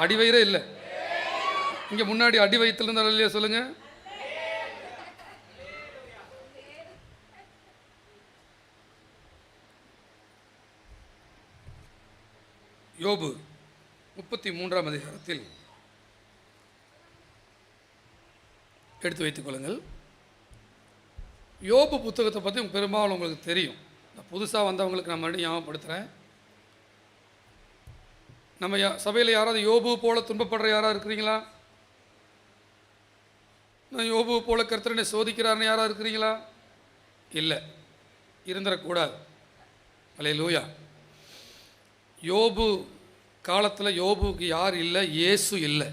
அடிவயிறே இல்லை. இங்கே முன்னாடி அடி வயிற்றுல இருந்தாலும் இல்லையா சொல்லுங்க. யோபு 33ஆம் அதிகாரத்தில் எடுத்து வைத்துக் கொள்ளுங்கள். யோபு புத்தகத்தை பற்றி பெரும்பாலும் உங்களுக்கு தெரியும். புதுசாக வந்தவங்களுக்கு நான் மறுபடியும் ஞாபகப்படுத்துகிறேன். நம்ம சபையில் யாராவது யோபு போல துன்பப்படுற யாராவது இருக்கிறீங்களா? நான் யோபு போல கர்த்தரனை சோதிக்கிறாருன்னு யாராவது இருக்கிறீங்களா? இல்லை, இருந்துடக்கூடாது. அல்லேலூயா. யோபு காலத்தில் யோபுக்கு யார் இல்லை? இயேசு இல்லை.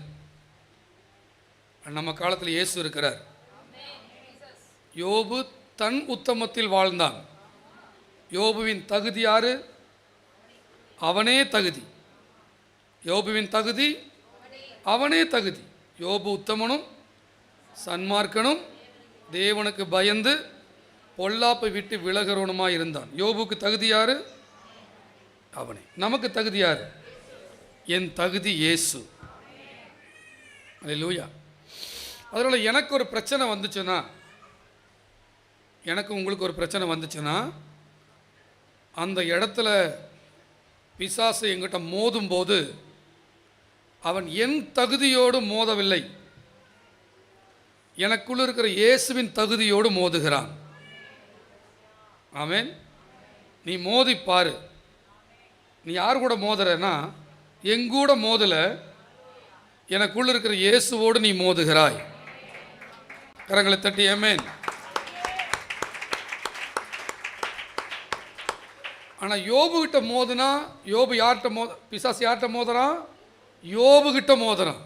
நம்ம காலத்தில் இயேசு இருக்கிறார். யோபு தன் உத்தமத்தில் வாழ்ந்தான். யோபுவின் தகுதி யாரு? அவனே தகுதி. யோபுவின் தகுதி அவனே தகுதி. யோபு உத்தமனும் சன்மார்க்கனும் தேவனுக்கு பயந்து பொல்லாப்பை விட்டு விலகிறவனுமாய் இருந்தான். யோபுக்கு தகுதி யாரு? அவனே. நமக்கு தகுதி யாரு? என் தகுதி இயேசு. அல்லேலூயா. அதனால் எனக்கு ஒரு பிரச்சனை வந்துச்சுன்னா, எனக்கு உங்களுக்கு ஒரு பிரச்சனை வந்துச்சுன்னா, அந்த இடத்துல பிசாசு எங்கிட்ட மோதும்போது அவன் என் தகுதியோடு மோதவில்லை, எனக்குள்ள இருக்கிற இயேசுவின் தகுதியோடு மோதுகிறான். ஆமென். நீ மோதிப்பாரு. நீ யார் கூட மோதுறன்னா, எங்கூட மோதல, எனக்குள்ள இருக்கிற இயேசுவோடு நீ மோதுகிறாய். கரங்களை தட்டி ஆமென். ஆனால் யோபு கிட்ட மோதுனா, யோபு யார்கிட்ட பிசாசு யார்கிட்ட மோதுறான்? யோபு கிட்ட மோதுறான்.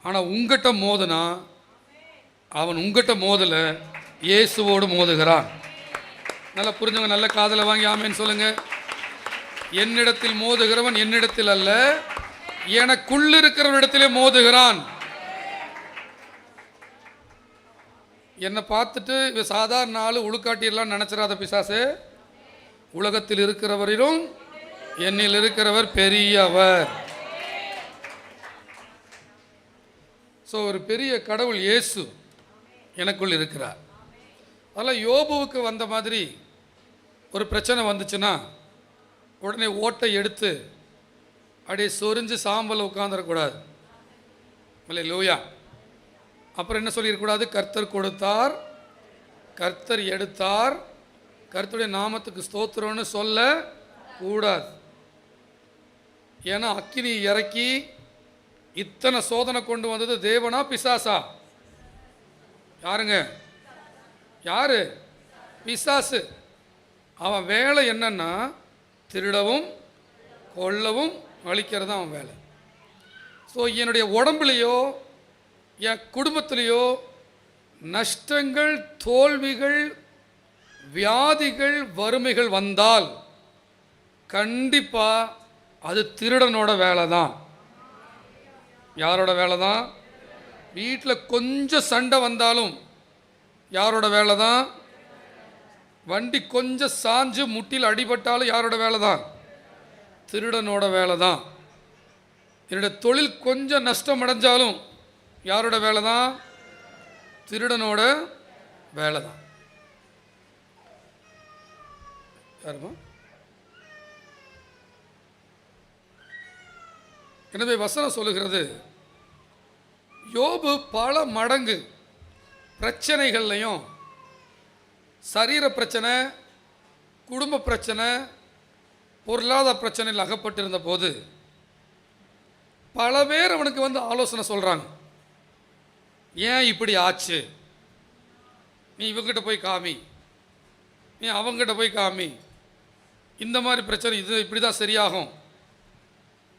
ஆனால் உங்ககிட்ட மோதுனா அவன் உங்ககிட்ட மோதல, இயேசுவோடு மோதுகிறான். நல்லா புரிஞ்சவங்க நல்ல காதலை வாங்கி ஆமேன்னு சொல்லுங்க. என்னிடத்தில் மோதுகிறவன் என்னிடத்தில் அல்ல, எனக்குள்ள இருக்கிறவனிடத்திலே மோதுகிறான். என்னை பார்த்துட்டு இவ சாதாரண ஆள் உழுக்காட்டிடலாம் நினச்சிடாத பிசாசு. உலகத்தில் இருக்கிறவரிலும் என்னில் இருக்கிறவர் பெரியவர். ஸோ ஒரு பெரிய கடவுள் இயேசு எனக்குள் இருக்கிறார். அதெல்லாம் யோபுவுக்கு வந்த மாதிரி ஒரு பிரச்சனை வந்துச்சுன்னா உடனே ஓட்டை எடுத்து அப்படியே சொரிஞ்சு சாம்பல் உட்காந்துடக்கூடாது. அல்லேலூயா. அப்புறம் என்ன சொல்லிடக்கூடாது? கர்த்தர் கொடுத்தார், கர்த்தர் எடுத்தார், கர்த்தருடைய நாமத்துக்கு ஸ்தோத்திரம்னு சொல்ல கூடாது. ஏன்னா அக்கினி இறக்கி இத்தனை சோதனை கொண்டு வந்தது தேவனா பிசாசா? யாருங்க? யாரு? பிசாசு. அவன் வேலை என்னன்னா திருடவும் கொல்லவும் அழிக்கிறது அவன் வேலை. ஸோ என்னுடைய உடம்புலையோ என் குடும்பத்திலேயோ நஷ்டங்கள், தோல்விகள், வியாதிகள், வறுமைகள் வந்தால் கண்டிப்பாக அது திருடனோட வேலை தான். யாரோட வேலை தான்? வீட்டில் கொஞ்சம் சண்டை வந்தாலும் யாரோட வேலை தான்? வண்டி கொஞ்சம் சாஞ்சு முட்டில் அடிபட்டாலும் யாரோட வேலை தான்? திருடனோட வேலை தான். என்னுடைய தொழில் கொஞ்சம் நஷ்டம் அடைஞ்சாலும் யாரோட வேலை தான்? திருடனோட வேலை தான். யாருமா? எனவே வசனம் சொல்லுகிறது, யோபு பல மடங்கு பிரச்சனைகள்லையும், சரீர பிரச்சனை, குடும்ப பிரச்சனை, பொருளாதார பிரச்சனையில் அகப்பட்டிருந்த போது பல பேர் அவனுக்கு வந்து ஆலோசனை சொல்கிறாங்க. ஏன் இப்படி ஆச்சு? நீ இவங்கிட்ட போய் காமி, நீ அவங்ககிட்ட போய் காமி, இந்த மாதிரி பிரச்சனை இது இப்படி தான் சரியாகும்,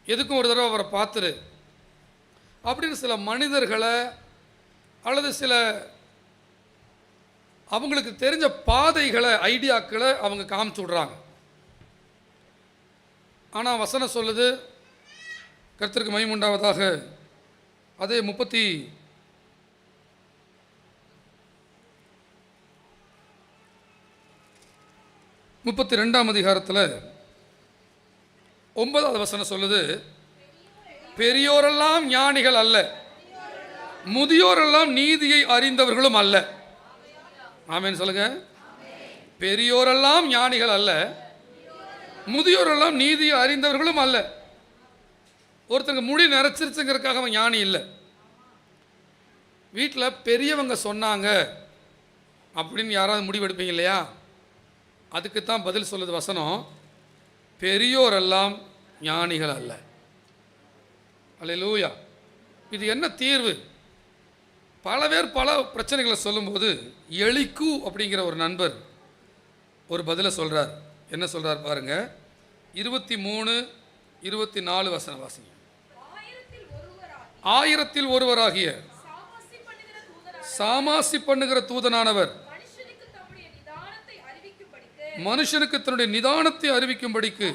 எதுக்கும் ஒரு தடவை அவரை பார்த்துரு அப்படின்னு சில மனிதர்களை அல்லது சில அவங்களுக்கு தெரிஞ்ச பாதைகளை, ஐடியாக்களை அவங்க காமிச்சு விட்றாங்க. ஆனால் வசனம் சொல்லுது, கர்த்தருக்கு மகிமை உண்டாவதாக, அதே 32ஆம் அதிகாரத்தில் 9வது வசனம் சொல்லுது, பெரியோரெல்லாம் ஞானிகள் அல்ல, முதியோரெல்லாம் நீதியை அறிந்தவர்களும் அல்ல. ஆமென் சொல்லுங்க. பெரியோரெல்லாம் ஞானிகள் அல்ல, முதியோரெல்லாம் நீதியை அறிந்தவர்களும் அல்ல. ஒருத்தருக்கு முடி நிறைச்சிருச்சுங்கிறதுக்காக அவன் ஞானி இல்லை. வீட்டில் பெரியவங்க சொன்னாங்க அப்படின்னு யாராவது முடிவெடுப்பீங்க இல்லையா? அதுக்கு தான் பதில் சொல்லுது வசனம், பெரியோரெல்லாம் ஞானிகள் அல்ல. அல்லேலூயா. இது என்ன தீர்வு? பல பேர் பல பிரச்சனைகளை சொல்லும்போது எலிக்கு அப்படிங்கிற ஒரு நண்பர் ஒரு பதிலை சொல்கிறார். என்ன சொல்கிறார் பாருங்க, 23-24 வசனம் வாசிங்க. 1000 ஒருவராகிய சாமாசி பண்ணுகிற தூதனானவர் மனுஷனுக்கு தன்னுடைய நிதானத்தை அறிவிக்கும்படிக்கு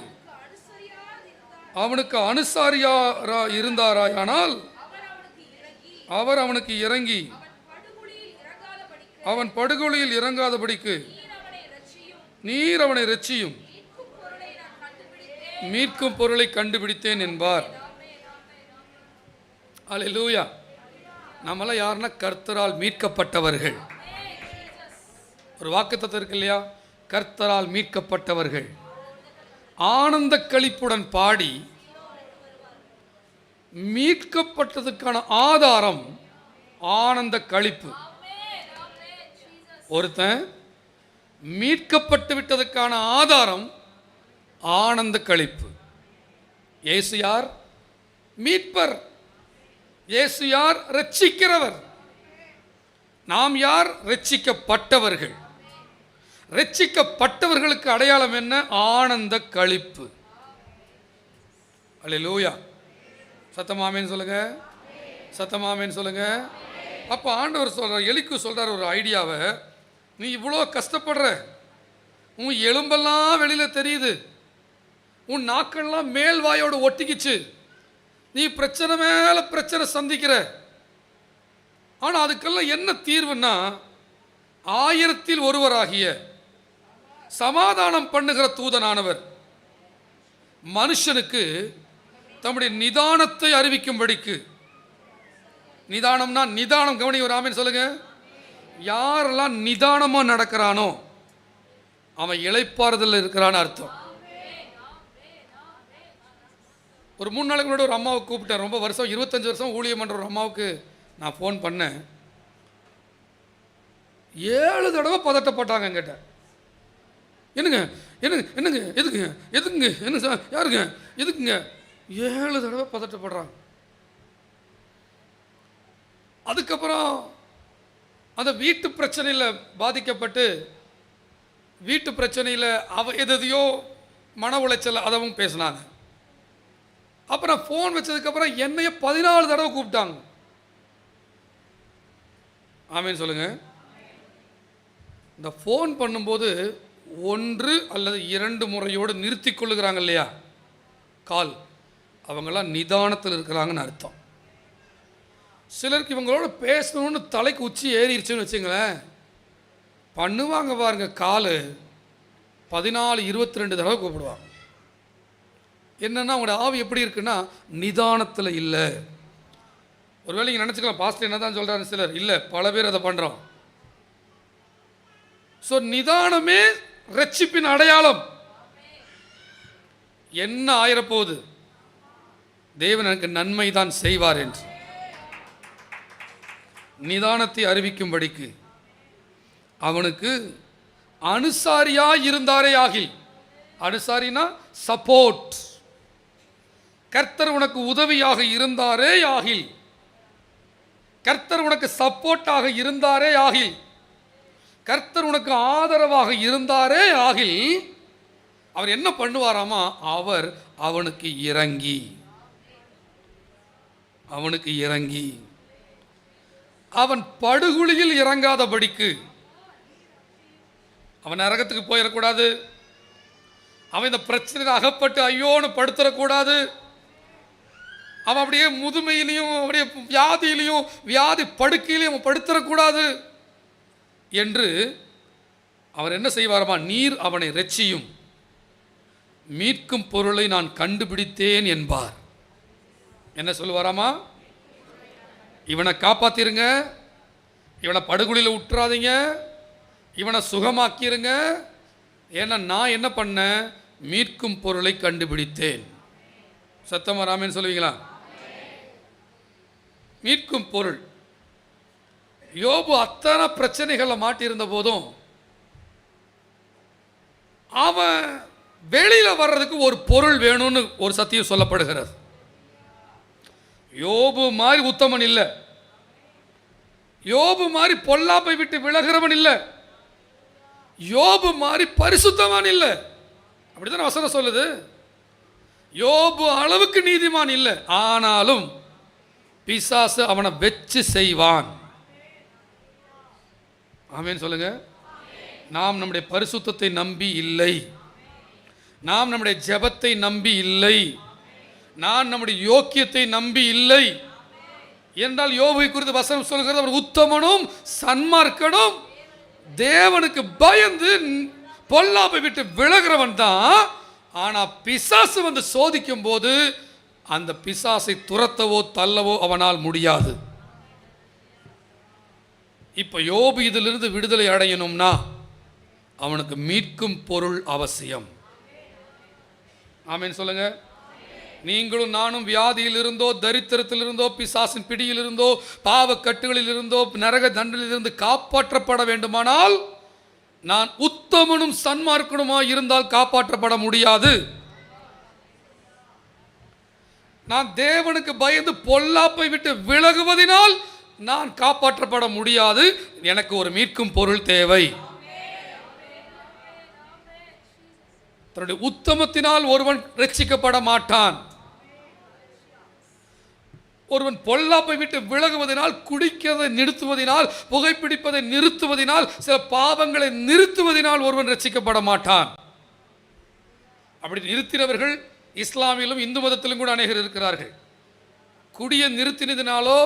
அவனுக்கு அனுசாரியாரா இருந்தாராயானால் அவர் அவனுக்கு இறங்கி அவன் படுகொலியில் இறங்காதபடிக்கு நீர் அவனை இரட்சியும், மீட்கும் பொருளை கண்டுபிடித்தேன் என்பார். அல்லேலூயா. நம்மளாம் யாருன்னா கர்த்தரால் மீட்கப்பட்டவர்கள். ஒரு வாக்குத்தத்தம் இருக்கு இல்லையா? கர்த்தரால் மீட்கப்பட்டவர்கள் ஆனந்த களிப்புடன் பாடி, மீட்கப்பட்டதுக்கான ஆதாரம் ஆனந்த களிப்பு. ஒருத்தன் மீட்கப்பட்டு விட்டதுக்கான ஆதாரம் ஆனந்த களிப்பு. இயேசு யார்? மீட்பர். இயேசு யார்? ரட்சிக்கிறவர். நாம் யார்? ரட்சிக்கப்பட்டவர்கள். ரட்சிக்கப்பட்டவர்களுக்கு அடையாளம் என்ன? ஆனந்த களிப்பு. அல்லேலூயா. சத்தமாமேன்னு சொல்லுங்க, சத்தமாமேன்னு சொல்லுங்க. அப்போ ஆண்டவர் சொல்றார், எலிக்கு சொல்றார் ஒரு ஐடியாவை. நீ இவ்வளோ கஷ்டப்படுற, உன் எலும்பெல்லாம் வெளியில் தெரியுது, உன் நாக்கெல்லாம் மேல் வாயோடு ஒட்டிக்கிச்சு, நீ பிரச்சனை மேலே பிரச்சனை சந்திக்கிற. ஆனால் அதுக்கெல்லாம் என்ன தீர்வுன்னா, 1000 ஒருவராகிய சமாதானம் பண்ணுகிற தூதனானவர் மனுஷனுக்கு தம்முடைய நிதானத்தை அறிவிக்கும்படிக்கு. நிதானம்னா நிதானம், கவனி ஒரு ஆமென் சொல்லுங்க. யாரெல்லாம் நிதானமாக நடக்கிறானோ அவன் இளைப்பாறுதல் இருக்கிறான்னு அர்த்தம். ஒரு 3 நாளைக்கு முன்னாடி ஒரு அம்மாவை கூப்பிட்டேன். ரொம்ப வருஷம், 25 வருஷம் ஊழியம் பண்ணுற ஒரு அம்மாவுக்கு நான் ஃபோன் பண்ணேன். 7 தடவை பதட்டப்பட்டாங்க என்கிட்ட. என்னங்க என்னங்க என்னங்க எதுக்குங்க எதுக்குங்க என்ன சார் யாருங்க எதுக்குங்க 7 தடவை பதட்டப்படுறாங்க. அதுக்கப்புறம் அந்த வீட்டு பிரச்சனையில் பாதிக்கப்பட்டு, வீட்டு பிரச்சனையில் எதையோ மன உளைச்சல் அதவும் பேசினாங்க. அப்புறம் ஃபோன் வச்சதுக்கப்புறம் என்னைய 14 தடவை கூப்பிட்டாங்க. ஆமேன்னு சொல்லுங்க. இந்த ஃபோன் பண்ணும்போது 1 அல்லது 2 முறையோடு நிறுத்தி கொள்ளுகிறாங்க இல்லையா கால், அவங்கெல்லாம் நிதானத்தில் இருக்கிறாங்கன்னு அர்த்தம். சிலருக்கு இவங்களோட பேசணும்னு தலைக்கு உச்சி ஏறிடுச்சுன்னு வச்சுங்களேன், பண்ணுவாங்க பாருங்க கால் 14-22 தடவை கூப்பிடுவாங்க. என்னென்னா அவங்களோட ஆவி எப்படி இருக்குன்னா நிதானத்தில் இல்லை. ஒருவேளை நீங்கள் நினச்சிக்கலாம், பாஸ்டர் என்ன தான் சொல்கிறாரு சிலர். இல்லை, பல பேர் அதை பண்ணுறோம். ஸோ நிதானமே ரட்சிப்பின் அடையாளம். என்ன ஆயிரப்போகுது, தேவன் எனக்கு நன்மை தான் செய்வார் என்று நிதானத்தை அறிவிக்கும்படிக்கு அவனுக்கு அனுசாரியா இருந்தாரே ஆகில். அனுசாரினா சப்போர்ட். கர்த்தர் உனக்கு உதவியாக இருந்தாரே ஆகில், கர்த்தர் உனக்கு சப்போர்ட்டாக இருந்தாரே ஆகில், கர்த்தர் உனக்கு ஆதரவாக இருந்தாரே ஆகில், அவர் என்ன பண்ணுவாராமா, அவர் அவனுக்கு இறங்கி அவன் படுகுழியில் இறங்காதபடிக்கு. அவன் நரகத்துக்கு போயிடக்கூடாது, அவன் இந்த பிரச்சனையில் அகப்பட்டு ஐயோன்னு படுத்துடக்கூடாது, அவன் அப்படியே முதுமையிலையும் அப்படியே வியாதியிலையும் வியாதி படுக்கையிலையும் அவன் படுத்துடக்கூடாது என்று அவர் என்ன செய்வாரமா, நீர் அவனை இரட்சியும், மீட்கும் பொருளை நான் கண்டுபிடித்தேன் என்பார். என்ன சொல்லுவாராமா? இவனை காப்பாத்திருங்க, இவனை படுகொலியில் விட்டுறாதீங்க, இவனை சுகமாக்கிருங்க. ஏன்னா நான் என்ன பண்ணேன்? மீட்கும் பொருளை கண்டுபிடித்தேன். சத்தமா ராமேன்னு சொல்லுவீங்களா? மீட்கும் பொருள். யோபு அத்தனை பிரச்சனைகளை மாட்டியிருந்த போதும் அவன் வெளியில வர்றதுக்கு ஒரு பொருள் வேணும்னு ஒரு சத்தியம் சொல்லப்படுகிறது. யோபு மாதிரி உத்தமன் இல்லை, யோபு மாதிரி பொல்லாப்பை விட்டு விலகிறவன் இல்லை, யோபு மாதிரி பரிசுத்தவான் இல்லை. அப்படிதான் வசனம் சொல்லுது. யோபு அளவுக்கு நீதிமான் இல்லை, ஆனாலும் பிசாசு அவனை வெச்சு செய்வான். ஆமென் சொல்லுங்க. நாம் நம்முடைய பரிசுத்தத்தை நம்பி இல்லை, நாம் நம்முடைய ஜெபத்தை நம்பி இல்லை, நான் நம்முடைய யோக்கியத்தை நம்பி இல்லை என்றால் யோபுவை குறித்து வசனம் சொல்கிறது அவர் உத்தமனும் சன்மார்க்கனும் தேவனுக்கு பயந்து பொல்லாப்பை விட்டு விலகிறவன் தான். ஆனா பிசாசு வந்து சோதிக்கும் போது அந்த பிசாசை துரத்தவோ தள்ளவோ அவனால் முடியாது. இப்ப யோபு இதிலிருந்து விடுதலை அடையணும்னா அவனுக்கு மீட்கும் பொருள் அவசியம். ஆமென் சொல்லுங்க. நீங்களும் நானும் வியாதியில் இருந்தோ, தரித்திரத்தில் இருந்தோ, பிசாசின் பிடியில் இருந்தோ, பாவக்கட்டுகளில் இருந்தோ, நரக தண்டனையில் இருந்து காப்பாற்றப்பட வேண்டுமானால் நான் உத்தமனும் சன்மார்க்கனுமாய் இருந்தால் காப்பாற்றப்பட முடியாது. நான் தேவனுக்கு பயந்து பொல்லாப்பை விட்டு விலகுவதினால் நான் காப்பாற்றப்பட முடியாது. எனக்கு ஒரு மீட்கும் பொருள் தேவை. தன்னுடைய உத்தமத்தினால் ஒருவன் ரட்சிக்கப்பட மாட்டான். ஒருவன் பொல்லாப்பை விட்டு விலகுவதனால், குடிக்கிறதை நிறுத்துவதனால், புகைப்பிடிப்பதை நிறுத்துவதனால், சில பாவங்களை நிறுத்துவதனால் ஒருவன் ரட்சிக்கப்பட மாட்டான். அப்படி நிறுத்தினவர்கள் இஸ்லாமிலும் இந்து மதத்திலும் கூட அநேகர் இருக்கிறார்கள். குடியை நிறுத்தினதினாலோ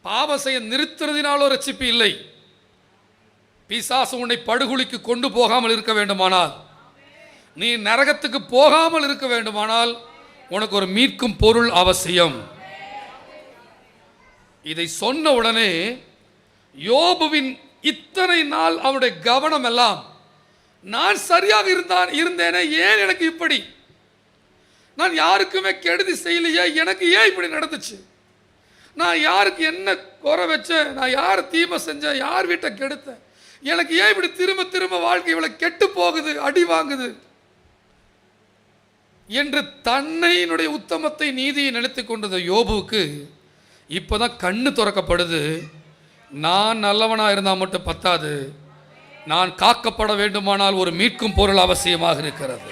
பாவம் செய்ய நிறுத்தினதினாலோ ரட்சிப்பு இல்லை. பிசாசு உன்னை படுகொலிக்கு கொண்டு போகாமல் இருக்க வேண்டுமானால், நீ நரகத்துக்கு போகாமல் இருக்க வேண்டுமானால் உனக்கு ஒரு மீட்கும் பொருள் அவசியம். இதை சொன்ன உடனே யோபுவின் இத்தனை நாள் அவனுடைய கவனம் எல்லாம் நான் சரியாக இருந்தேனே, ஏன் எனக்கு இப்படி, நான் யாருக்குமே கெடுதி செய்யலையே, எனக்கு ஏன் இப்படி நடந்துச்சு, நான் யாருக்கு என்ன குறை வச்சேன், நான் யார் தீமை செஞ்சேன், யார் வீட்டை கெடுத்தேன், எனக்கு ஏன் இப்படி திரும்ப திரும்ப வாழ்க்கை இவ்வளவு கெட்டு போகுது, அடி வாங்குது என்று தன்னையினுடைய உத்தமத்தை நீதியை நினைத்து கொண்டது யோபுவுக்கு இப்போதான் கண்ணு திறக்கப்படுது. நான் நல்லவனாக இருந்தால் மட்டும் பத்தாது, நான் காக்கப்பட வேண்டுமானால் ஒரு மீட்கும் பொருள் அவசியமாக இருக்கிறது.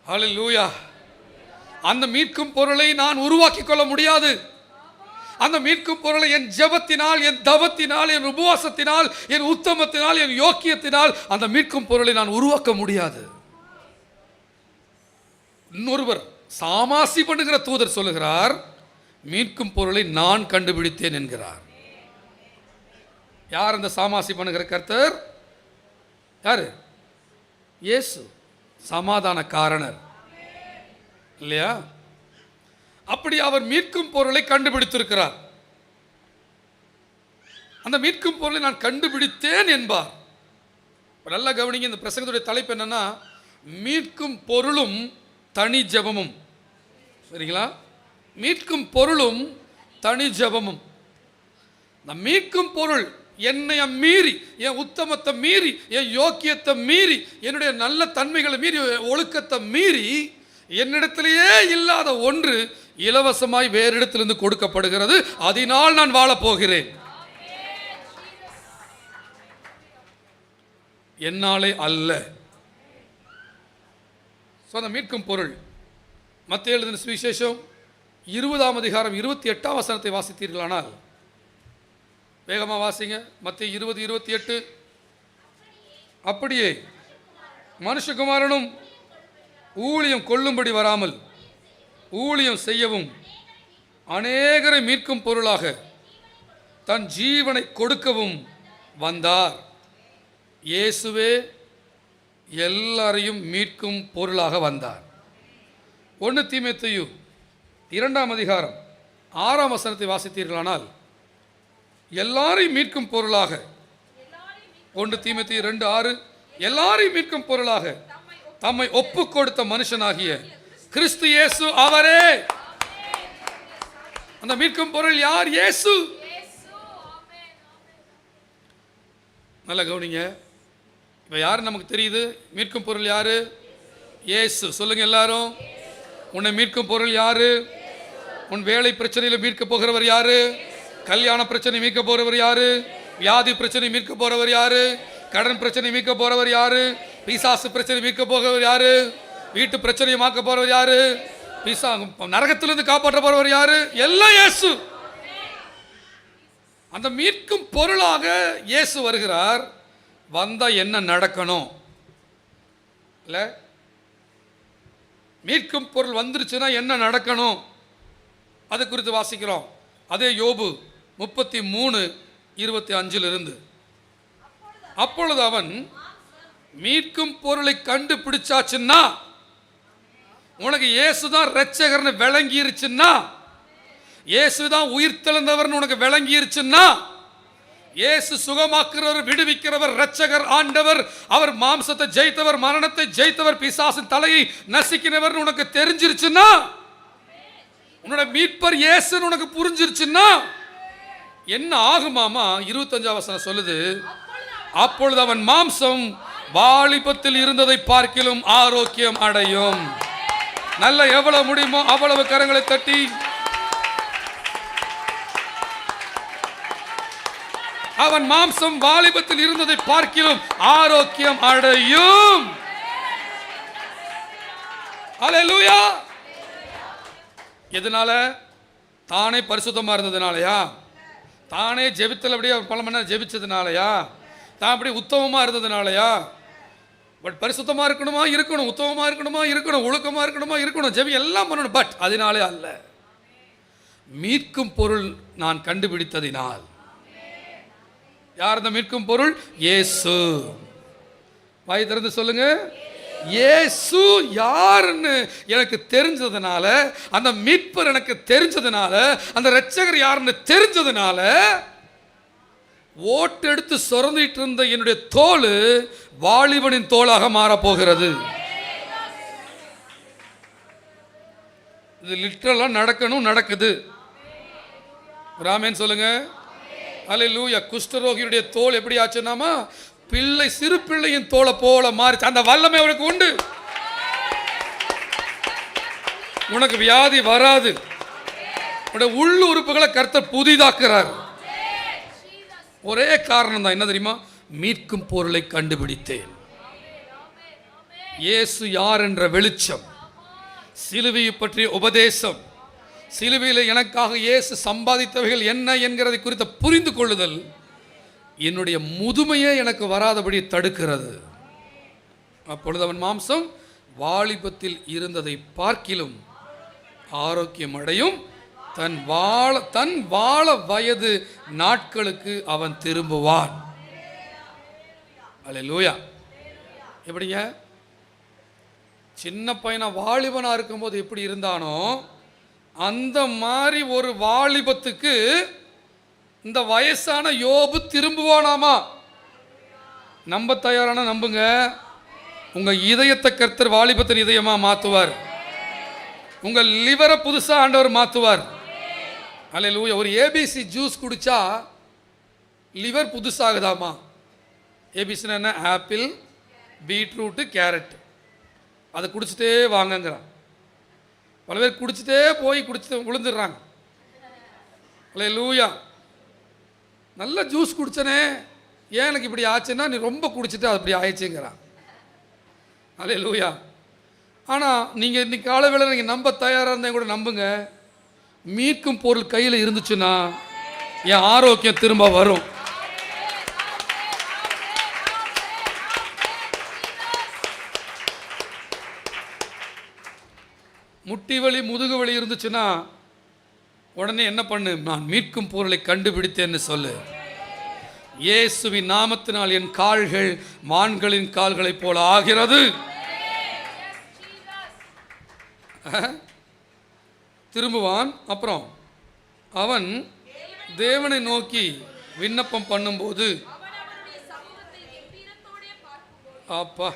ஹல்லேலூயா. அந்த மீட்கும் பொருளை நான் உருவாக்கி கொள்ள முடியாது. அந்த மீட்கும் பொருளை என் ஜெபத்தினால், என் தவத்தினால், என் உபவாசத்தினால், என் உத்தமத்தினால், என் யோக்கியத்தினால் அந்த மீட்கும் பொருளை நான் உருவாக்க முடியாது. இன்னொருவர் சாமாசி பண்ணுகிற தூதர் சொல்லுகிறார், மீட்கும் பொருளை நான் கண்டுபிடித்தேன் என்கிறார். யார் அந்த சாமாசி பண்ணுகிற கர்த்தர்? யாரு? இயேசு, சமாதான காரணர் இல்லையா? அப்படி அவர் மீட்கும் பொருளை கண்டுபிடித்திருக்கிறார். அந்த மீட்கும் பொருளை நான் கண்டுபிடித்தேன் என்பார். நல்லா கவனிங்க, இந்த பிரசங்கத்துடைய தலைப்பு என்னன்னா, மீட்கும் பொருளும் தனி ஜெபமும். சரிங்களா? மீட்கும் பொருளும் தனி ஜெபமும். இந்த மீட்கும் பொருள் என்னை மீறி, என் உத்தமத்தை மீறி, என் யோக்கியத்தை மீறி, என்னுடைய நல்ல தன்மைகளை மீறி, ஒழுக்கத்தை மீறி, என்னிடத்திலேயே இல்லாத ஒன்று இலவசமாய் வேறு இடத்திலிருந்து கொடுக்கப்படுகிறது. அதனால் நான் வாழப்போகிறேன். என்னாலே அல்ல. அந்த மீட்கும் பொருள் மத்தேயு எழுதின சுவிசேஷம் 20ஆம் அதிகாரம் 28ஆம் வசனத்தை வாசித்தீர்களானால், வேகமாக வாசிங்க. மத்தேயு 20:28. அப்படியே மனுஷகுமாரனும் ஊழியம் கொள்ளும்படி வராமல் ஊழியம் செய்யவும் அநேகரை மீட்கும் பொருளாக தன் ஜீவனை கொடுக்கவும் வந்தார். இயேசுவே எல்லாரையும் மீட்கும் பொருளாக வந்தார். 1 தீமோத்தேயு 2ஆம் அதிகாரம் 6ஆம் வசனத்தை வாசித்தீர்களானால், எல்லாரையும் மீட்கும் பொருளாக, 1 தீமோத்தேயு 2:6, எல்லாரையும் மீட்கும் பொருளாக தம்மை ஒப்பு கொடுத்த மனுஷனாகிய கிறிஸ்து இயேசு அவரே. அந்த மீட்கும் பொருள் யார்? இயேசு. நல்லா கவனிங்க. இப்போ யார் நமக்கு தெரியுது? மீட்கும் பொருள் யாரு? இயேசு. சொல்லுங்க எல்லாரும். உன்னை மீட்கும் பொருள் யாரு? உன் வேலை பிரச்சனையில் மீட்க போகிறவர் யாரு? கல்யாண பிரச்சனை மீட்க போறவர் யாரு? வியாதி பிரச்சனை மீட்க போறவர் யாரு? கடன் பிரச்சனை மீட்க போறவர் யாரு? பிசாசு பிரச்சனை மீட்க போகிறவர் யாரு? வீட்டு பிரச்சனையை மாக்க போறவர் யாரு? நரகத்திலிருந்து காப்பாற்ற போறவர் யாரு? எல்லாம் இயேசு. அந்த மீட்கும் பொருளாக இயேசு வருகிறார். வந்தா என்ன நடக்கணும்? இல்ல, மீட்கும் பொருள் வந்துருச்சுன்னா என்ன நடக்கணும்? அது குறித்து வாசிக்கிறோம். அதே யோபு 33:25 இருந்து. அப்பொழுது அவன் மீட்கும் பொருளை கண்டுபிடிச்சாச்சுன்னா, உனக்கு இயேசுதான் இரட்சகர்னு விளங்கிருச்சுன்னா, இயேசுதான் உயிர் தெழுந்தவர் உனக்கு விளங்கிருச்சுன்னா, இயேசு சுகமாக்குறவர், விடுவிக்கிறவர், இரட்சகர், ஆண்டவர், அவர் மாம்சத்தை ஜெயித்தவர், மரணத்தை ஜெயித்தவர், பிசாசின் தலையை நசுக்கினவர் உனக்கு தெரிஞ்சிருச்சுன்னா, உன்னோட மீட்பர் இயேசுன்னு உனக்கு புரிஞ்சிருச்சுன்னா என்ன ஆகுமாமா? 25ஆம் வசனம் சொல்லுது, அப்பொழுது அவன் மாம்சம் வாலிபத்தில் இருந்ததை பார்க்கிலும் ஆரோக்கியம் அடையும். நல்ல எவ்வளவு முடியுமோ அவ்வளவு கரங்களை தட்டி அவன் மாம்சம் வாலிபத்தில் இருந்ததை பார்க்கிலும் ஆரோக்கியம் அடையும். அல்லேலூயா. எதனால? தானே பரிசுத்தமா இருந்ததுனாலயா? தானே ஜெபித்தல் அப்படியே பல மணி நேரம் ஜெபிச்சதுனாலயா? தான் அப்படி உத்தமமா இருந்ததுனாலயா? பட் பரிசுத்தமா இருக்கணுமா? இருக்கணும். உத்தமமா இருக்கணுமா? இருக்கணும். ஒழுக்கமா இருக்கணுமா? இருக்கணும். ஜெபி எல்லாம் பண்ணணும். பட் அதனாலே அல்ல, மீட்கும் பொருள் நான் கண்டுபிடித்ததினால். யார் அந்த மீட்கும் பொருள்? இயேசு. வாய் திறந்து சொல்லுங்க. இயேசு யாருன்னு எனக்கு தெரிஞ்சதுனால, அந்த மீட்பர் எனக்கு தெரிஞ்சதுனால, அந்த இரட்சகர் யாருன்னு தெரிஞ்சதுனால, ஓட்டு எடுத்து சொரந்திட்டு இருந்த என்னுடைய தோல் வாலிபனின் தோளாக மாறப்போகிறது. இது லிட்டரலா நடக்கணும், நடக்குது. ராமேன் சொல்லுங்க. அல்லேலூயா. குஷ்டரோகியுடைய தோல் எப்படி ஆச்சுன்னாமா, பிள்ளை, சிறு பிள்ளையின் தோலை போல மாறிச்சு. அந்த வல்லமை அவனுக்கு உண்டு. உனக்கு வியாதி வராது. உன்னுடைய உள்ள உறுப்புகளை கர்த்தர் புதிதாக்குறார். ஒரே காரணம் தான். என்ன தெரியுமா? மீட்கும் பொருளை கண்டுபிடித்தேன். இயேசு யார் என்ற வெளிச்சம், சிலுவையை பற்றிய உபதேசம், சிலுவையில் எனக்காக இயேசு சம்பாதித்தவைகள் என்ன என்கிறதை குறித்த புரிந்து கொள்ளுதல் என்னுடைய முதுமையே எனக்கு வராதபடி தடுக்கிறது. அப்பொழுது அவன் மாம்சம் வாலிபத்தில் இருந்ததை பார்க்கிலும் ஆரோக்கியம் அடையும். தன் வாழ வயது நாட்களுக்கு அவன் திரும்புவான். அல்லேலூயா. எப்படிங்க? சின்ன பையனா வாலிபனா இருக்கும்போது எப்படி இருந்தானோ அந்த மாதிரி ஒரு வாலிபத்துக்கு இந்த வயசான யோபு திரும்புவானாமா. நம்ப தயாரான நம்புங்க. உங்க இதயத்தை கர்த்தர் வாலிபத்தின் இதயமா மாத்துவார். உங்க லிவரை புதுசா ஆண்டவர் மாத்துவார். அல்லேலூயா. ஒரு ஏபிசி ஜூஸ் குடிச்சா லிவர் புதுசாகுதாமா. ஏபிசினா என்ன? Apple, beetroot, carrot. அதை குடிச்சிட்டே வாங்கங்கிறான். பல பேர் குடிச்சிட்டே போய் குடிச்சிட்டு விழுந்துடுறாங்க. அல்லேலூயா. நல்ல ஜூஸ் குடிச்சனே, ஏன் எனக்கு இப்படி ஆச்சுன்னா, நீ ரொம்ப குடிச்சிட்டு அது அப்படி ஆயிடுச்சுங்கிறான். அல்லேலூயா. ஆனால் நீங்கள் இன்னைக்கு காலை வேளை நீங்கள் நம்ப தயாராக இருந்தால் கூட நம்புங்க, மீட்கும் பொருள் கையில் இருந்துச்சுன்னா என் ஆரோக்கியம் திரும்ப வரும். முட்டி வலி, முதுகு வலி இருந்துச்சுன்னா உடனே என்ன பண்ணு? நான் மீட்கும் பொருளை கண்டுபிடித்தேன்னு சொல்லு. இயேசுவின் நாமத்தினால் என் கால்கள் மான்களின் கால்களைப் போல ஆகிறது. திரும்புவான். அப்புறம் அவன் தேவனை நோக்கி விண்ணப்பம் பண்ணும்போது அப்பா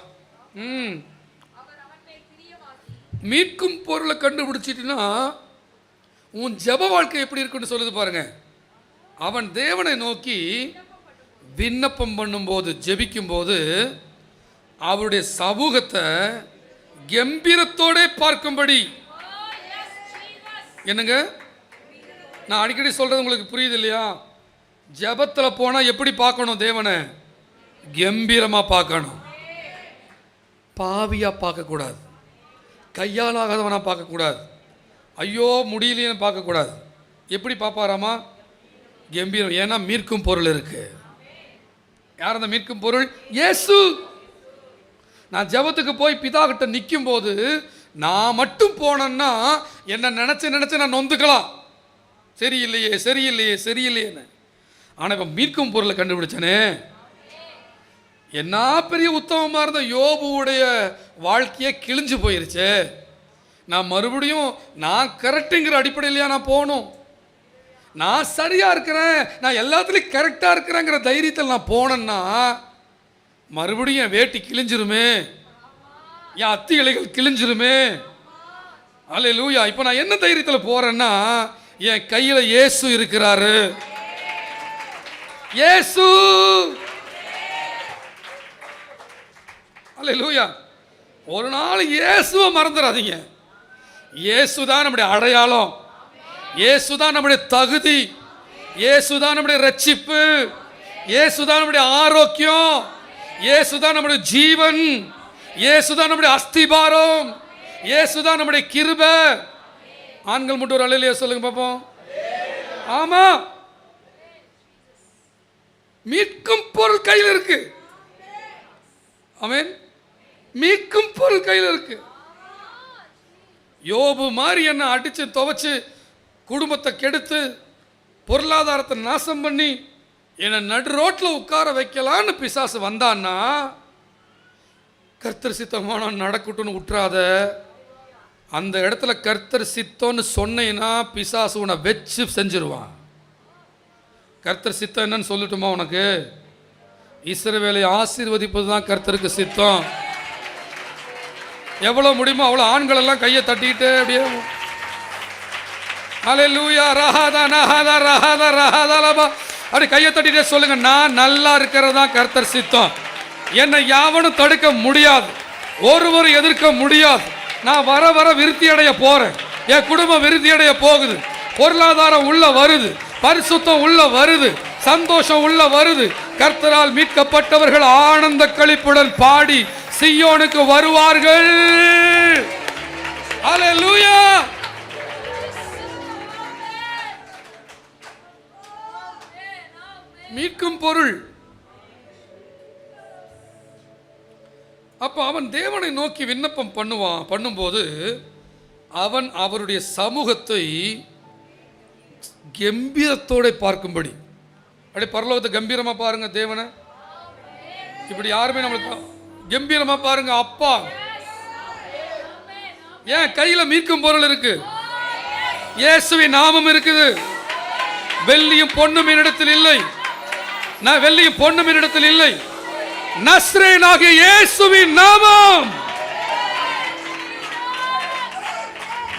மீட்கும் பொருளை கண்டுபிடிச்சிட்டுனா உன் ஜெப வாழ்க்கை எப்படி இருக்குன்னு சொல்லுது பாருங்க. அவன் தேவனை நோக்கி விண்ணப்பம் பண்ணும்போது, ஜெபிக்கும் போது அவருடைய சமூகத்தை கம்பீரத்தோட பார்க்கும்படி. என்னங்க, நான் அடிக்கடி சொல்றது உங்களுக்கு புரியுது இல்லையா? ஜெபத்தில் போனால் எப்படி பார்க்கணும்? தேவனை கம்பீரமாக பார்க்கணும். பாவியாக பார்க்கக்கூடாது, கையால் ஆகாதவனாக பார்க்கக்கூடாது, ஐயோ முடியலையேன்னு பார்க்கக்கூடாது. எப்படி பார்ப்பாராமா? கம்பீரம். ஏன்னா மீட்கும் பொருள் இருக்கு. யார் அந்த மீட்கும் பொருள்? இயேசு. நான் ஜெபத்துக்கு போய் பிதா கிட்ட நிற்கும் போது நான் மட்டும் போனேன்னா என்ன நினைச்சு நான் நொந்துக்கலாம், சரியில்லையே சரியில்லையே சரியில்லையேன்னு. ஆனால் இப்போ மீட்கும் பொருளை கண்டுபிடிச்சனே, என்ன பெரிய உத்தமமாக இருந்த யோபுவுடைய வாழ்க்கையே கிழிஞ்சு போயிருச்சு. நான் மறுபடியும் நான் கரெக்டுங்கிற அடிப்படையிலையா நான் போகணும்? நான் சரியாக இருக்கிறேன், நான் எல்லாத்துலேயும் கரெக்டாக இருக்கிறேங்கிற தைரியத்தில் நான் போனேன்னா மறுபடியும் என் வேட்டி கிழிஞ்சிருமே, என் அத்தி இலைகள் கிழிஞ்சிருமே. அல்லேலூயா. இப்போ நான் என்ன தைரியத்தில் போகிறேன்னா, என் கையில் இயேசு இருக்கிறாரு. இயேசு. அல்லேலூயா. ஒரு நாள் இயேசுவை மறந்துடாதீங்க. இயேசு தான் நம்முடைய அடையாளம், இயேசு தான் நம்முடைய தகுதி, இயேசு தான் நம்முடைய ரட்சிப்பு, இயேசு தான் நம்முடைய ஆரோக்கியம், இயேசு தான் நம்முடைய ஜீவன், இயேசு தான் நம்முடைய அஸ்திபாரம், இயேசு தான் நம்முடைய கிருபை. ஆண்கள் மட்டும் ஒரு அல்லேலூயா சொல்லுங்க பாப்போம். ஆமா, மீட்கும் பொருள் கையில் இருக்கு. ஆமென். மீட்கும் பொருள் கையில் இருக்கு. யோபு மாதிரி என்ன அடிச்சு துவைச்சு குடும்பத்தை கெடுத்து பொருளாதாரத்தை நாசம் பண்ணி என்னை நடு ரோட்டில் உட்கார வைக்கலான்னு பிசாசு வந்தான்னா, கர்த்தர் சித்தமான நடக்கட்டும்னு விட்டுறாத. அந்த இடத்துல கர்த்தர் சித்தம்னு சொன்னீங்கன்னா பிசாசு உன்னை வச்சு செஞ்சிருவான். கர்த்தர் சித்தம் என்னன்னு சொல்லட்டுமா உனக்கு? இஸ்ரவேலை ஆசீர்வதிப்பது தான் கர்த்தருக்கு சித்தம். எவ்வளோ முடியுமோ அவ்வளோ ஆண்கள் எல்லாம் கையை தட்டிக்கிட்டு அப்படியே அல்லேலூயா ரஹாதா நஹாதா ரஹாதா ரஹாதா லபா அப்படி கையை தட்டிட்டே சொல்லுங்க, நான் நல்லா இருக்கிறதா கர்த்தர் சித்தம். என்னை யாவனும் தடுக்க முடியாது, ஒருவரும் எதிர்க்க முடியாது. நான் வர வர விருத்தி அடைய போறேன், என் குடும்பம் விருத்தி அடைய போகுது, பொருளாதாரம் உள்ள வருது, பரிசுத்தம் உள்ள வருது, சந்தோஷம் உள்ள வருது. கர்த்தரால் மீட்கப்பட்டவர்கள் ஆனந்த களிப்புடன் பாடி சீயோனுக்கு வருவார்கள். அல்லேலூயா. மீட்கும் பொருள். அப்போ அவன் தேவனை நோக்கி விண்ணப்பம் பண்ணும்போது அவன் அவருடைய சமூகத்தை கம்பீரத்தோட பார்க்கும்படி. அப்படியே பரலோகத்தை கம்பீரமா பாருங்க தேவனை. இப்படி யாருமே நம்மளுக்கு கம்பீரமா பாருங்க. அப்பா, ஏன் கையில மீட்கும் பொருள் இருக்கு, இயேசுவின் நாமம் இருக்குது. வெள்ளியும் பொன்னும் என்னிடத்தில் இல்லை, நான் வெள்ளியும் பொன்னும் என்னிடத்தில் இல்லை. நஸ்ரேனாகிய இயேசுவின் நாமம்,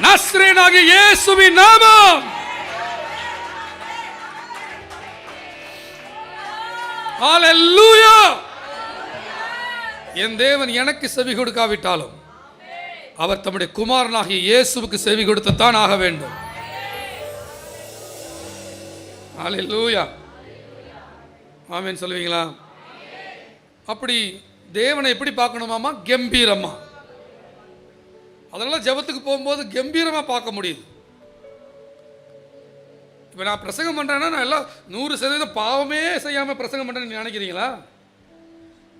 நஸ்ரேனாகிய இயேசுவின் நாமம். ஹல்லேலூயா. என் தேவன் எனக்கு செவி கொடுக்காவிட்டாலும் அவர் தம்முடைய குமாரனாகிய இயேசுவுக்கு செவி கொடுத்துத்தான் ஆக வேண்டும். ஹல்லேலூயா. ஆமென் சொல்லுவீங்களா? அப்படி தேவனை எப்படி பார்க்கணுமாமா? கம்பீரமா. அதெல்லாம் ஜெபத்துக்கு போகும்போது கம்பீரமா பார்க்க முடியுது. இப்போ நான் பிரசங்கம் பண்ணுறேன்னா நான் எல்லாம் 100% பாவமே செய்யாமல் பிரசங்கம் பண்ணுறேன்னு நினைக்கிறீங்களா?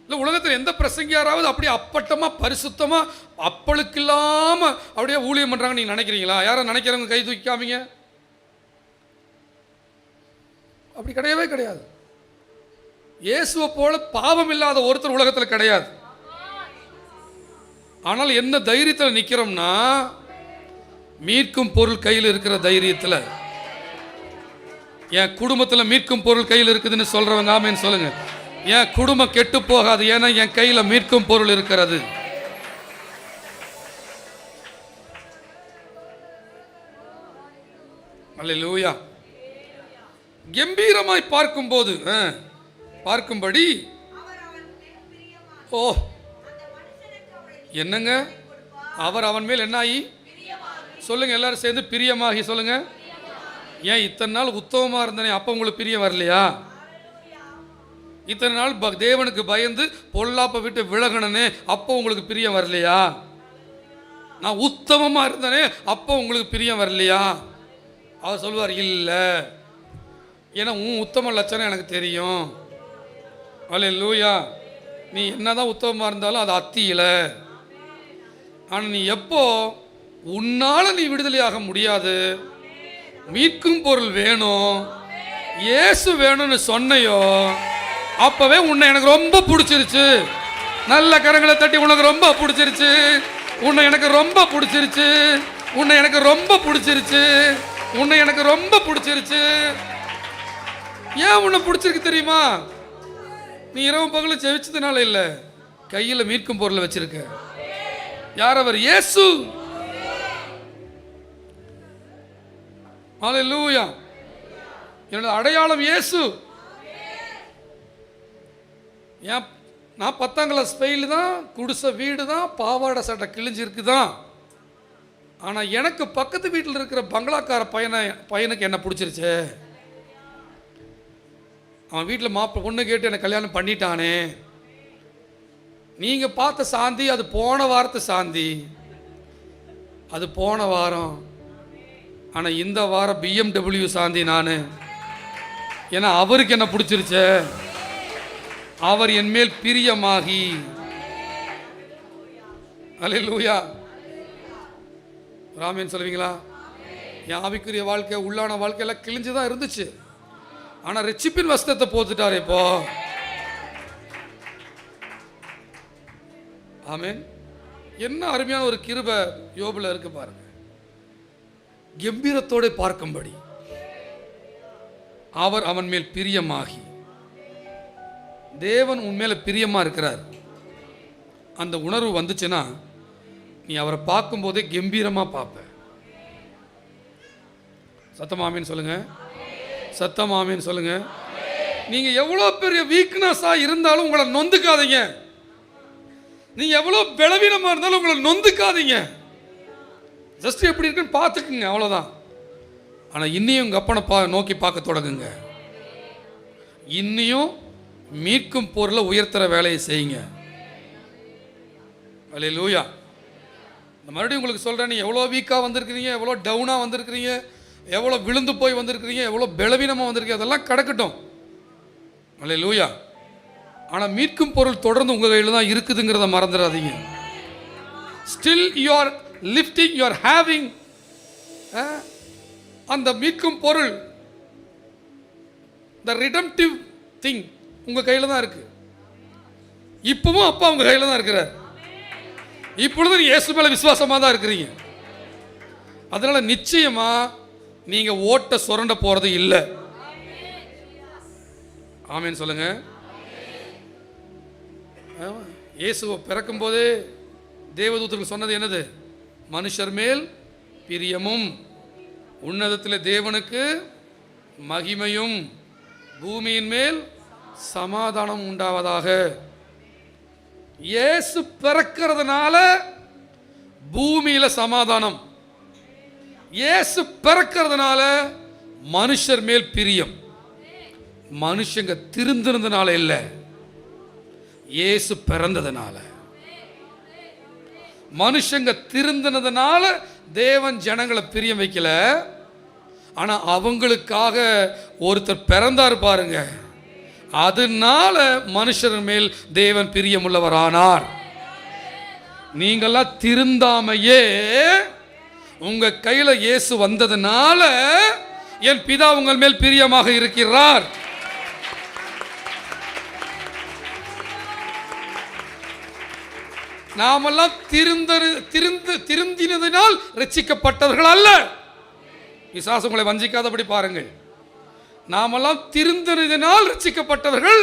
இல்லை, உலகத்தில் எந்த பிரசங்கியாராவது அப்படியே அப்பட்டமாக பரிசுத்தமாக அப்பளுக்கு இல்லாமல் அப்படியே ஊழியம் பண்ணுறாங்கன்னு நீங்கள் நினைக்கிறீங்களா? யாரும் நினைக்கிறவங்க கை தூக்காமீங்க. அப்படி கிடையவே கிடையாது. இயேசுவை போல பாவம் இல்லாத ஒருத்தர் உலகத்தில் கிடையாது. ஆனால் என்ன தைரியத்தில் நிற்கிறோம்னா, மீட்கும் பொருள் கையில் இருக்கிற தைரியத்தில். என் குடும்பத்தில் மீட்கும் பொருள் கையில் இருக்குதுன்னு சொல்றவங்க ஆமேன்னு சொல்லுங்க. என் குடும்பம் கெட்டு போகாது, ஏன்னா என் கையில் மீட்கும் பொருள் இருக்கிறது. அல்லேலூயா. கம்பீரமாய் பார்க்கும்போது பார்க்கும்படி ஓ என்னங்க, அவர் அவன் மேல் என்ன ஆகி சொல்லுங்க, எல்லாரும் சேர்ந்து பிரியமாகி சொல்லுங்க. ஏன் இத்தனை நாள் உத்தமமா இருந்தனே, அப்ப உங்களுக்கு பிரியம் வரலையா? இத்தனை நாள் தேவனுக்கு பயந்து பொல்லாப்ப விட்டு விலகணனே, அப்போ உங்களுக்கு பிரியம் வரலையா? நான் உத்தமமா இருந்தனே, அப்போ உங்களுக்கு பிரியம் வரலையா? அவர் சொல்லுவார், இல்லை, ஏன்னா உன் உத்தம லட்சணம் எனக்கு தெரியும். அல்லேலூயா. நீ என்னதான் உத்தமமாக இருந்தாலும் அது அத்தியில. ஆனால் நீ எப்போ உன்னால நீ விடுதலையாக முடியாது, மீட்கும் பொருள் வேணும், இயேசு வேணும்னு சொன்னையோ, அப்பவே உன்னை எனக்கு ரொம்ப பிடிச்சிருச்சு. நல்ல கரங்களை தட்டி, உனக்கு ரொம்ப பிடிச்சிருச்சு, உன்னை எனக்கு ரொம்ப பிடிச்சிருச்சு, உன்னை எனக்கு ரொம்ப பிடிச்சிருச்சு, உன்னை எனக்கு ரொம்ப பிடிச்சிருச்சு. ஏன் உன்னை பிடிச்சிருக்கு தெரியுமா? நீ இரவு பகலும் ஜெபிச்சதுனால இல்லை, கையில் மீட்கும் பொருளை வச்சிருக்க. யார் அவர்? இயேசு. அல்லேலூயா. என்னோட அடையாளம் இயேசு. ஏன் நான் 10ஆம் கிளாஸ் ஃபெயில் தான், குடிசை வீடு தான், பாவாடை சட்டை கிழிஞ்சிருக்கு தான். ஆனால் எனக்கு பக்கத்து வீட்டில் இருக்கிற பங்களாக்கார பையனுக்கு என்ன பிடிச்சிருச்சு. அவன் வீட்டில் பொண்ணு கேட்டு என்னை கல்யாணம் பண்ணிட்டானே. நீங்கள் பார்த்த சாந்தி அது போன வாரத்து சாந்தி, அது போன வாரம். ஆனால் இந்த வாரம் BMW சாந்தி நான். ஏன்னா அவருக்கு என்ன பிடிச்சிருச்சு, அவர் என் மேல் பிரியமாகி. அல்லேலூயா. ராமேன் சொல்லுவீங்களா? என் ஆவிக்குரிய வாழ்க்கை, உள்ளான வாழ்க்கையெல்லாம் கிழிஞ்சுதான் இருந்துச்சு. ஆனால் ரட்சிப்பின் வஸ்திரத்தை போத்துட்டார் இப்போ. ஆமென். என்ன அருமையான ஒரு கிருபை யோபுல இருக்கு பாருங்க. கம்பீரத்தோடு பார்க்கும்படி அவர் அவன் மேல் பிரியமாகி. தேவன் உன் மேல பிரியமா இருக்கிறார். அந்த உணர்வு வந்துச்சுன்னா நீ அவரை பார்க்கும் போதே கம்பீரமா பார்ப்ப. சத்தமாமேன்னு சொல்லுங்க, சத்தமாமேன்னு சொல்லுங்க. நீங்க எவ்வளோ பெரிய வீக்னஸா இருந்தாலும் உங்களை நொந்துக்காதீங்க. நீங்க எவ்வளோ பலவீனமா இருந்தாலும் உங்களை நொந்துக்காதீங்க. ஜஸ்ட் எப்படி இருக்குன்னு பார்த்துக்குங்க, அவ்வளோதான். ஆனால் இன்னியும் உங்கள் அப்பனை நோக்கி பார்க்க தொடங்குங்க. இன்னியும் மீட்கும் பொருளை உயர்த்துற வேலையை செய்யுங்க. அல்லேலூயா. மறுபடியும் உங்களுக்கு சொல்கிறேன், நீ எவ்வளோ வீக்காக வந்திருக்கிறீங்க, எவ்வளோ டவுனாக வந்திருக்கிறீங்க, எவ்வளோ விழுந்து போய் வந்திருக்கிறீங்க, எவ்வளோ பலவீனமாக வந்திருக்கீங்க, அதெல்லாம் கிடக்கட்டும். அல்லேலூயா. ஆனால் மீட்கும் பொருள் தொடர்ந்து உங்கள் கையில் தான் இருக்குதுங்கிறத மறந்துடாதீங்க. Still you are lifting, you are having. அந்த மீட்கும் பொருள், த ரிடம்டிவ் திங் உங்கள் கையில் தான் இருக்கு. இப்பவும் அப்பா உங்கள் கையில் தான் இருக்கிறார். இப்பொழுது இயேசு மேலே விசுவாசமாக தான் இருக்கிறீங்க. அதனால நிச்சயமா நீங்க ஓட்ட சுரண்ட போறது இல்லை. ஆமேன்னு சொல்லுங்க. இயேசுவை பிறக்கும் போதே தேவதூதர்கள் சொன்னது என்னது? மனுஷர் மேல் பிரியமும், உன்னதத்தில் தேவனுக்கு மகிமையும், பூமியின் மேல் சமாதானம் உண்டாவதாக. இயேசு பிறக்கிறதுனால பூமியில சமாதானம், இயேசு பிறக்கிறதுனால மனுஷர் மேல் பிரியம். மனுஷங்க திருந்திருந்தனால இல்லை, இயேசு பிறந்ததுனால. மனுஷங்க திருந்தினதுனால தேவன் ஜனங்களை பிரியம் வைக்கல. ஆனா அவங்களுக்காக ஒருத்தர் பிறந்தார் பாருங்க, அதனால மனுஷர் மேல் தேவன் பிரியமுள்ளவரானார். நீங்கள்லாம் திருந்தாமையே உங்க கையில இயேசு வந்ததுனால என் பிதா உங்கள் மேல் பிரியமாக இருக்கிறார். நாமெல்லாம் திருந்தினதினால் ரட்சிக்கப்பட்டவர்கள் அல்ல. பிசாசு உங்களை வஞ்சிக்காதபடி பாருங்கள். நாமெல்லாம் திருந்தினதினால் ரட்சிக்கப்பட்டவர்கள்,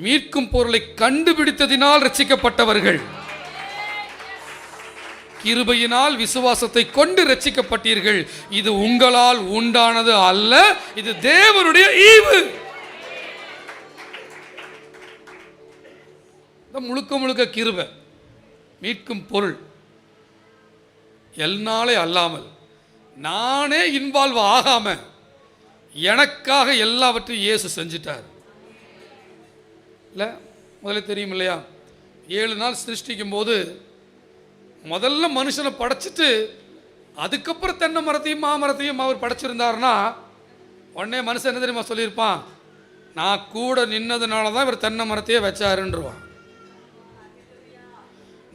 மீட்கும் பொருளை கண்டுபிடித்ததினால் ரட்சிக்கப்பட்டவர்கள். கிருபையினால் விசுவாசத்தை கொண்டு ரட்சிக்கப்பட்டீர்கள். இது உங்களால் உண்டானது அல்ல, இது தேவனுடைய ஈவு. முழுக்க முழுக்க கிருபை. மீட்கும் பொருள் என்னாலே அல்லாமல், நானே இன்வால்வ் ஆகாம எனக்காக எல்லாவற்றையும் இயேசு செஞ்சிட்டார். இல்லை, முதல்ல தெரியும் இல்லையா? 7 நாள் சிருஷ்டிக்கும் போது முதல்ல மனுஷனை படைச்சிட்டு அதுக்கப்புறம் தென்னை மரத்தையும் மாமரத்தையும் அவர் படைச்சிருந்தாருன்னா உடனே மனுஷன் என்ன தெரியுமா சொல்லியிருப்பான்? நான் கூட நின்னதுனால தான் இவர் தென்னை மரத்தையே வச்சாருன்றுவான்.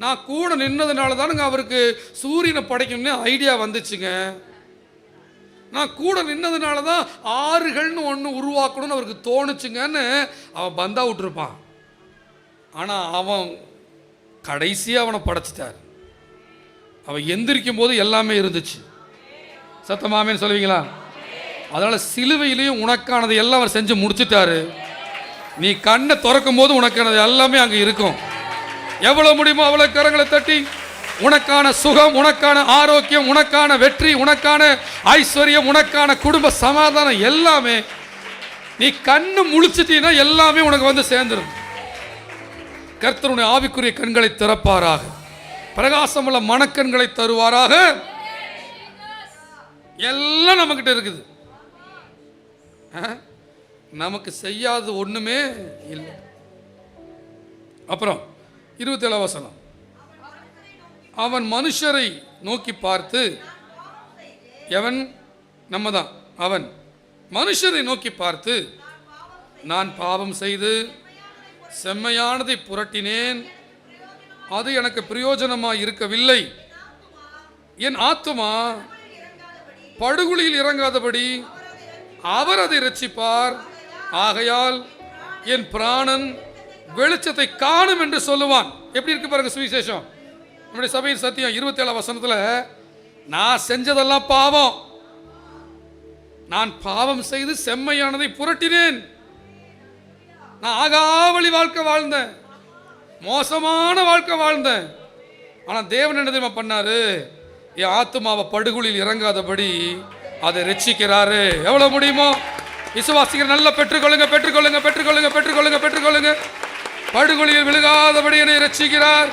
நான் கூட நின்னதுனால தானுங்க அவருக்கு சூரியனை படைக்கணும்னு ஐடியா வந்துச்சுங்க. நான் கூட நின்னதுனால தான் ஆறுகள்னு ஒன்று உருவாக்கணும்னு அவருக்கு தோணுச்சுங்கன்னு அவன் பந்தா விட்டுருப்பான். ஆனால் அவன் கடைசியாக அவனை படைச்சிட்டார். அவன் எந்திரிக்கும் போது எல்லாமே இருந்துச்சு. சத்தமாமேன்னு சொல்லுவீங்களா? அதனால் சிலுவையிலையும் உனக்கானது எல்லாம் அவர் செஞ்சு முடிச்சுட்டாரு. நீ கண்ணை திறக்கும் போது உனக்கானது எல்லாமே அங்கே இருக்கும். எவ்வளோ முடியுமோ அவ்வளோ கரங்களை தட்டி உனக்கான சுகம், உனக்கான ஆரோக்கியம், உனக்கான வெற்றி, உனக்கான ஐஸ்வர்யம், உனக்கான குடும்ப சமாதானம் எல்லாமே நீ கண்ணு முழிச்சிட்டீன்னா எல்லாமே உனக்கு வந்து சேர்ந்துடும். கர்த்தருடைய ஆவிக்குரிய கண்களை திறப்பாராக, பிரகாசமுள்ள மனக்கண்களை தருவாராக. எல்லாம் நம்மகிட்ட இருக்குது. நமக்கு செய்யாத ஒண்ணுமே இல்லை. அப்புறம் 27 வசனம், அவன் மனுஷரை நோக்கி பார்த்து, எவன்? நம்ம தான். அவன் மனுஷரை நோக்கி பார்த்து, நான் பாவம் செய்து செம்மையானதை புரட்டினேன், அது எனக்கு பிரயோஜனமாய் இருக்கவில்லை. என் ஆத்துமா படுகுழியில் இறங்காதபடி அவர் அதை இரட்சிப்பார். ஆகையால் என் பிராணன் வெளிச்சத்தை காணும் என்று சொல்லுவான். எப்படி இருக்கு பாருங்க சுவிசேஷம், நம்முடைய சபையின் சத்தியம். 27 வசனத்தில், நான் செஞ்சதெல்லாம் பாவம், நான் பாவம் செய்து செம்மையானதை புரட்டினேன். நான் ஆகாவளி வாழ்க்கை வாழ்ந்தேன், மோசமான வாழ்க்கை வாழ்ந்தேன். ஆனால் தேவன் என்ன தெரியுமா பண்ணாரு? என் ஆத்துமாவை படுகுழியில் இறங்காதபடி அதை ரட்சிக்கிறாரு. எவ்வளவு முடியுமோ விசுவாசிக்கிற நல்ல பெற்றுக்கொள்ளுங்க, பெற்றுக்கொள்ளுங்க, பெற்றுக்கொள்ளுங்க, பெற்றுக்கொள்ளுங்க, பெற்றுக்கொள்ளுங்க. படுகுழியில் விழுகாதபடி என்னை ரட்சிக்கிறார்.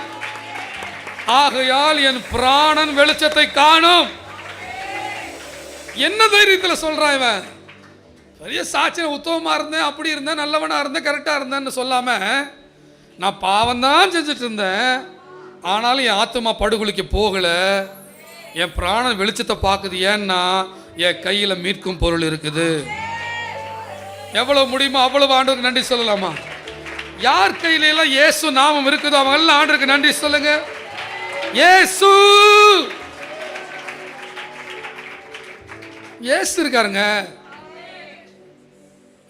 ஆகையால் என் பிராணன் வெளிச்சத்தை காணும். என்ன தைரியத்தில் சொல்றான் இவன்? பெரிய சாட்சியம், உத்தமமா இருந்தேன், அப்படி இருந்தேன், நல்லவனா இருந்தேன், கரெக்டா இருந்தேன்னு சொல்லாம, நான் பாவம் தான் செஞ்சுட்டு இருந்தேன், ஆனாலும் என் ஆத்துமா படுகொலிக்கு போகல, என் பிராணன் வெளிச்சத்தை பார்க்குது. ஏன்னா என் கையில மீட்கும் பொருள் இருக்குது. எவ்வளவு முடியுமோ அவ்வளவு ஆண்டவருக்கு நன்றி சொல்லலாமா? யார் கையில எல்லாம் இயேசு நாமம் இருக்குதோ அவங்க எல்லாம் ஆண்டவருக்கு நன்றி சொல்லுங்க. இயேசு இயேசு இருக்காருங்க.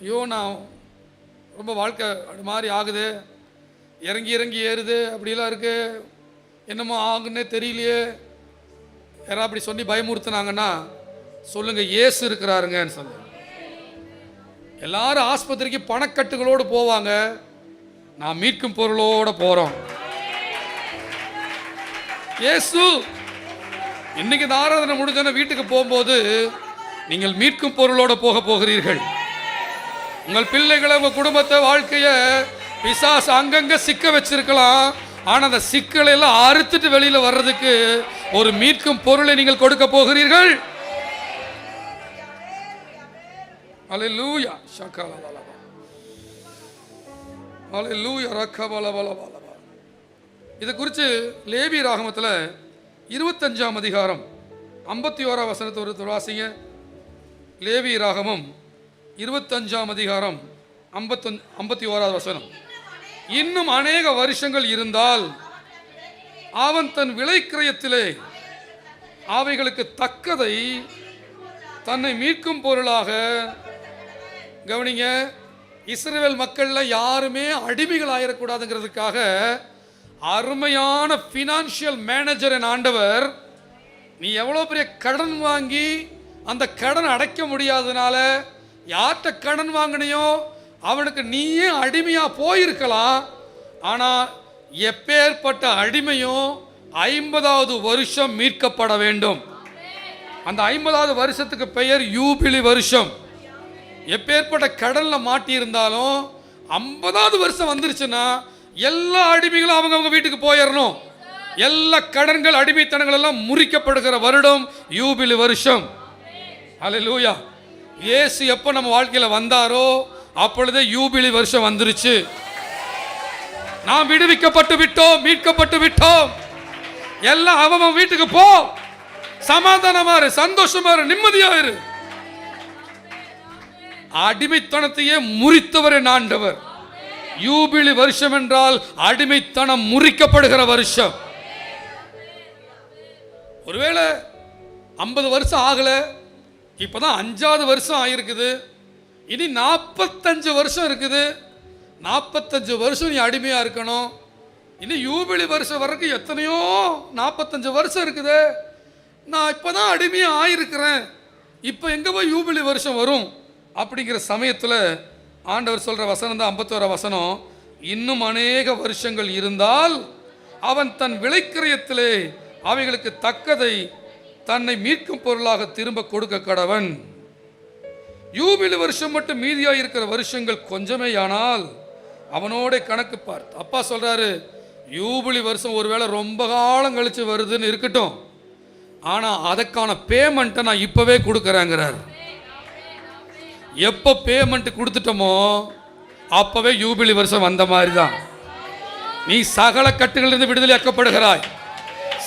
ஐயோ, நான் ரொம்ப வாழ்க்கை அது மாதிரி ஆகுது, இறங்கி இறங்கி ஏறுது, அப்படிலாம் இருக்கு, என்னமோ ஆகுன்னே தெரியலையே, யாராவது அப்படி சொல்லி பயமுறுத்தினாங்கன்னா சொல்லுங்க, இயேசு இருக்கிறாருங்கன்னு சொல்லுங்க. எல்லாரும் ஆஸ்பத்திரிக்கு பணக்கட்டுகளோடு போவாங்க, நான் மீட்கும் பொருளோட போறோம். இயேசு இன்னைக்கு இந்த ஆராதனை முடிஞ்சோன்னா வீட்டுக்கு போகும்போது நீங்கள் மீட்கும் பொருளோட போக போகிறீர்கள். உங்கள் பிள்ளைகளை, உங்க குடும்பத்தை, வாழ்க்கைய பிசாசு அங்கங்க சிக்க வச்சிருக்கலாம், ஆனா அந்த சிக்கலை எல்லாம் அறுத்துட்டு வெளியில வர்றதுக்கு ஒரு மீட்கும் பொருளை நீங்கள் கொடுக்க போகிறீர்கள். அல்லேலூயா, ஷக்கலலலபா, அல்லேலூயா, ரக்கபலபலபலபா. இது குறித்து லேவி ராகமத்தில் 25ஆம் அதிகாரம் 51ஆம் வசனத்தை ஒரு வாசிங்க. லேவி ராகமம் 25ஆம் அதிகாரம் 51ஆவது வசனம். இன்னும் அநேக வருஷங்கள் இருந்தால் அவன் தன் விலைக்கிரயத்திலே அவைகளுக்கு தக்கதை தன்னை மீட்கும் பொருளாக, கவனிங்க, இஸ்ரவேல் மக்கள்ல யாருமே அடிமைகள் ஆயிடக்கூடாதுங்கிறதுக்காக அருமையான ஃபினான்ஷியல் மேனேஜர் என் ஆண்டவர். நீ எவ்வளோ பெரிய கடன் வாங்கி அந்த கடன் அடைக்க முடியாதனால யார்கிட்ட கடன் வாங்கினியோ அவனுக்கு நீயே அடிமையா போயிருக்கலாம். ஆனால் எப்பேற்பட்ட அடிமையும் 50வது வருஷம் மீட்கப்பட வேண்டும். அந்த 50வது வருஷத்துக்கு பெயர் யூபிலி வருஷம். எப்பேற்பட்ட கடல்ல மாட்டி இருந்தாலும் 50வது வருஷம் வந்துருச்சுன்னா எல்லா அடிமைகளும் அவங்க வீட்டுக்கு போயிடணும். எல்லா கடன்கள் அடிமைத்தனங்கள் எல்லாம் முறிக்கப்படுகிற வருடம் யூபிலி வருஷம். அல்லேலூயா. இயேசு எப்போ நம்ம வாழ்க்கையில வந்தாரோ அப்பொழுதே யூபிலி வருஷம் வந்துருச்சு. நாம் விடுவிக்கப்பட்டு விட்டோம், மீட்கப்பட்டு விட்டோம். எல்லாம் அவன் வீட்டுக்கு போ, சமாதானமா இரு, சந்தோஷமா இரு, நிம்மதியா இரு. அடிமைத்தனத்தையே முறித்தவர் என் ஆண்டவர். யூபிலி வருஷம் என்றால் அடிமைத்தனம் முறிக்கப்படுகிற வருஷம். ஒருவேளை 50 வருஷம் ஆகல, இப்பதான் 5வது வருஷம் ஆயிருக்குது, இனி 45 வருஷம் இருக்குது. 45 வருஷம் நீ அடிமையா இருக்கணும். இனி யூபிலி வருஷம் வரைக்கும் எத்தனையோ 45 வருஷம் இருக்குது. நான் இப்பதான் அடிமையா ஆயிருக்கிறேன், இப்போ எங்க போய் யூபிலி வருஷம் வரும் அப்படிங்கிற சமயத்தில் ஆண்டவர் சொல்ற வசனம் தான் 51 வசனம். இன்னும் அநேக வருஷங்கள் இருந்தால் அவன் தன் விளைக்கிரயத்திலே அவைகளுக்கு தக்கதை தன்னை மீட்கும் பொருளாக திரும்ப கொடுக்க கடவன். யூபிலி வருஷம் மட்டும் மீதியாக இருக்கிற வருஷங்கள் கொஞ்சமே ஆனால் அவனோட கணக்கு பார்த்து அப்பா சொல்றாரு, யூபிலி வருஷம் ஒருவேளை ரொம்ப காலம் கழிச்சு வருதுன்னு இருக்கட்டும், ஆனால் அதற்கான பேமெண்ட்டை நான் இப்பவே கொடுக்குறேங்கிறார். எப்போ பேமெண்ட் கொடுத்துட்டோமோ அப்பவே யூபிலி வருஷம் வந்த மாதிரி தான். நீ சகல கட்டுகளிலிருந்து விடுதலை ஆக்கப்படுகிறாய்,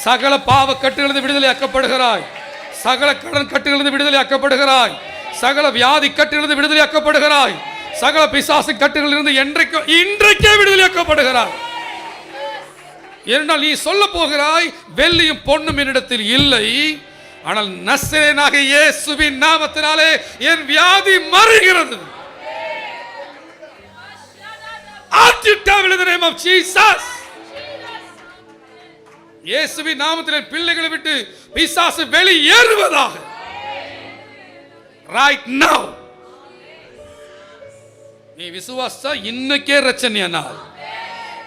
சகல பாவ கட்டுகளிலிருந்து விடுதலை ஆக்கப்படுகிறாய், சகல கடன் கட்டுகளிலிருந்து விடுதலை ஆக்கப்படுகிறாய், சகல வியாதி கட்டுகளிலிருந்து விடுதலை ஆக்கப்படுகிறாய், சகல பிசாசு கட்டுகளிலிருந்து இன்றைக்கே விடுதலை ஆக்கப்படுகிறாய். ஏனென்றால் நீ சொல்ல போகிறாய், வெள்ளியும் பொன்னும் என்னிடத்தில் இல்லை, ஆனால் நசரேயனாகிய இயேசுவின் நாமத்தினாலே என் வியாதி மறுகிறது. இயேசுவின் நாமத்தில் பிள்ளைகளை விட்டு பிசாசு வெளியேறுவதாக. ரைட் நவ நீ விசுவாசா இன்னைக்கே ரட்சணிய நாள்.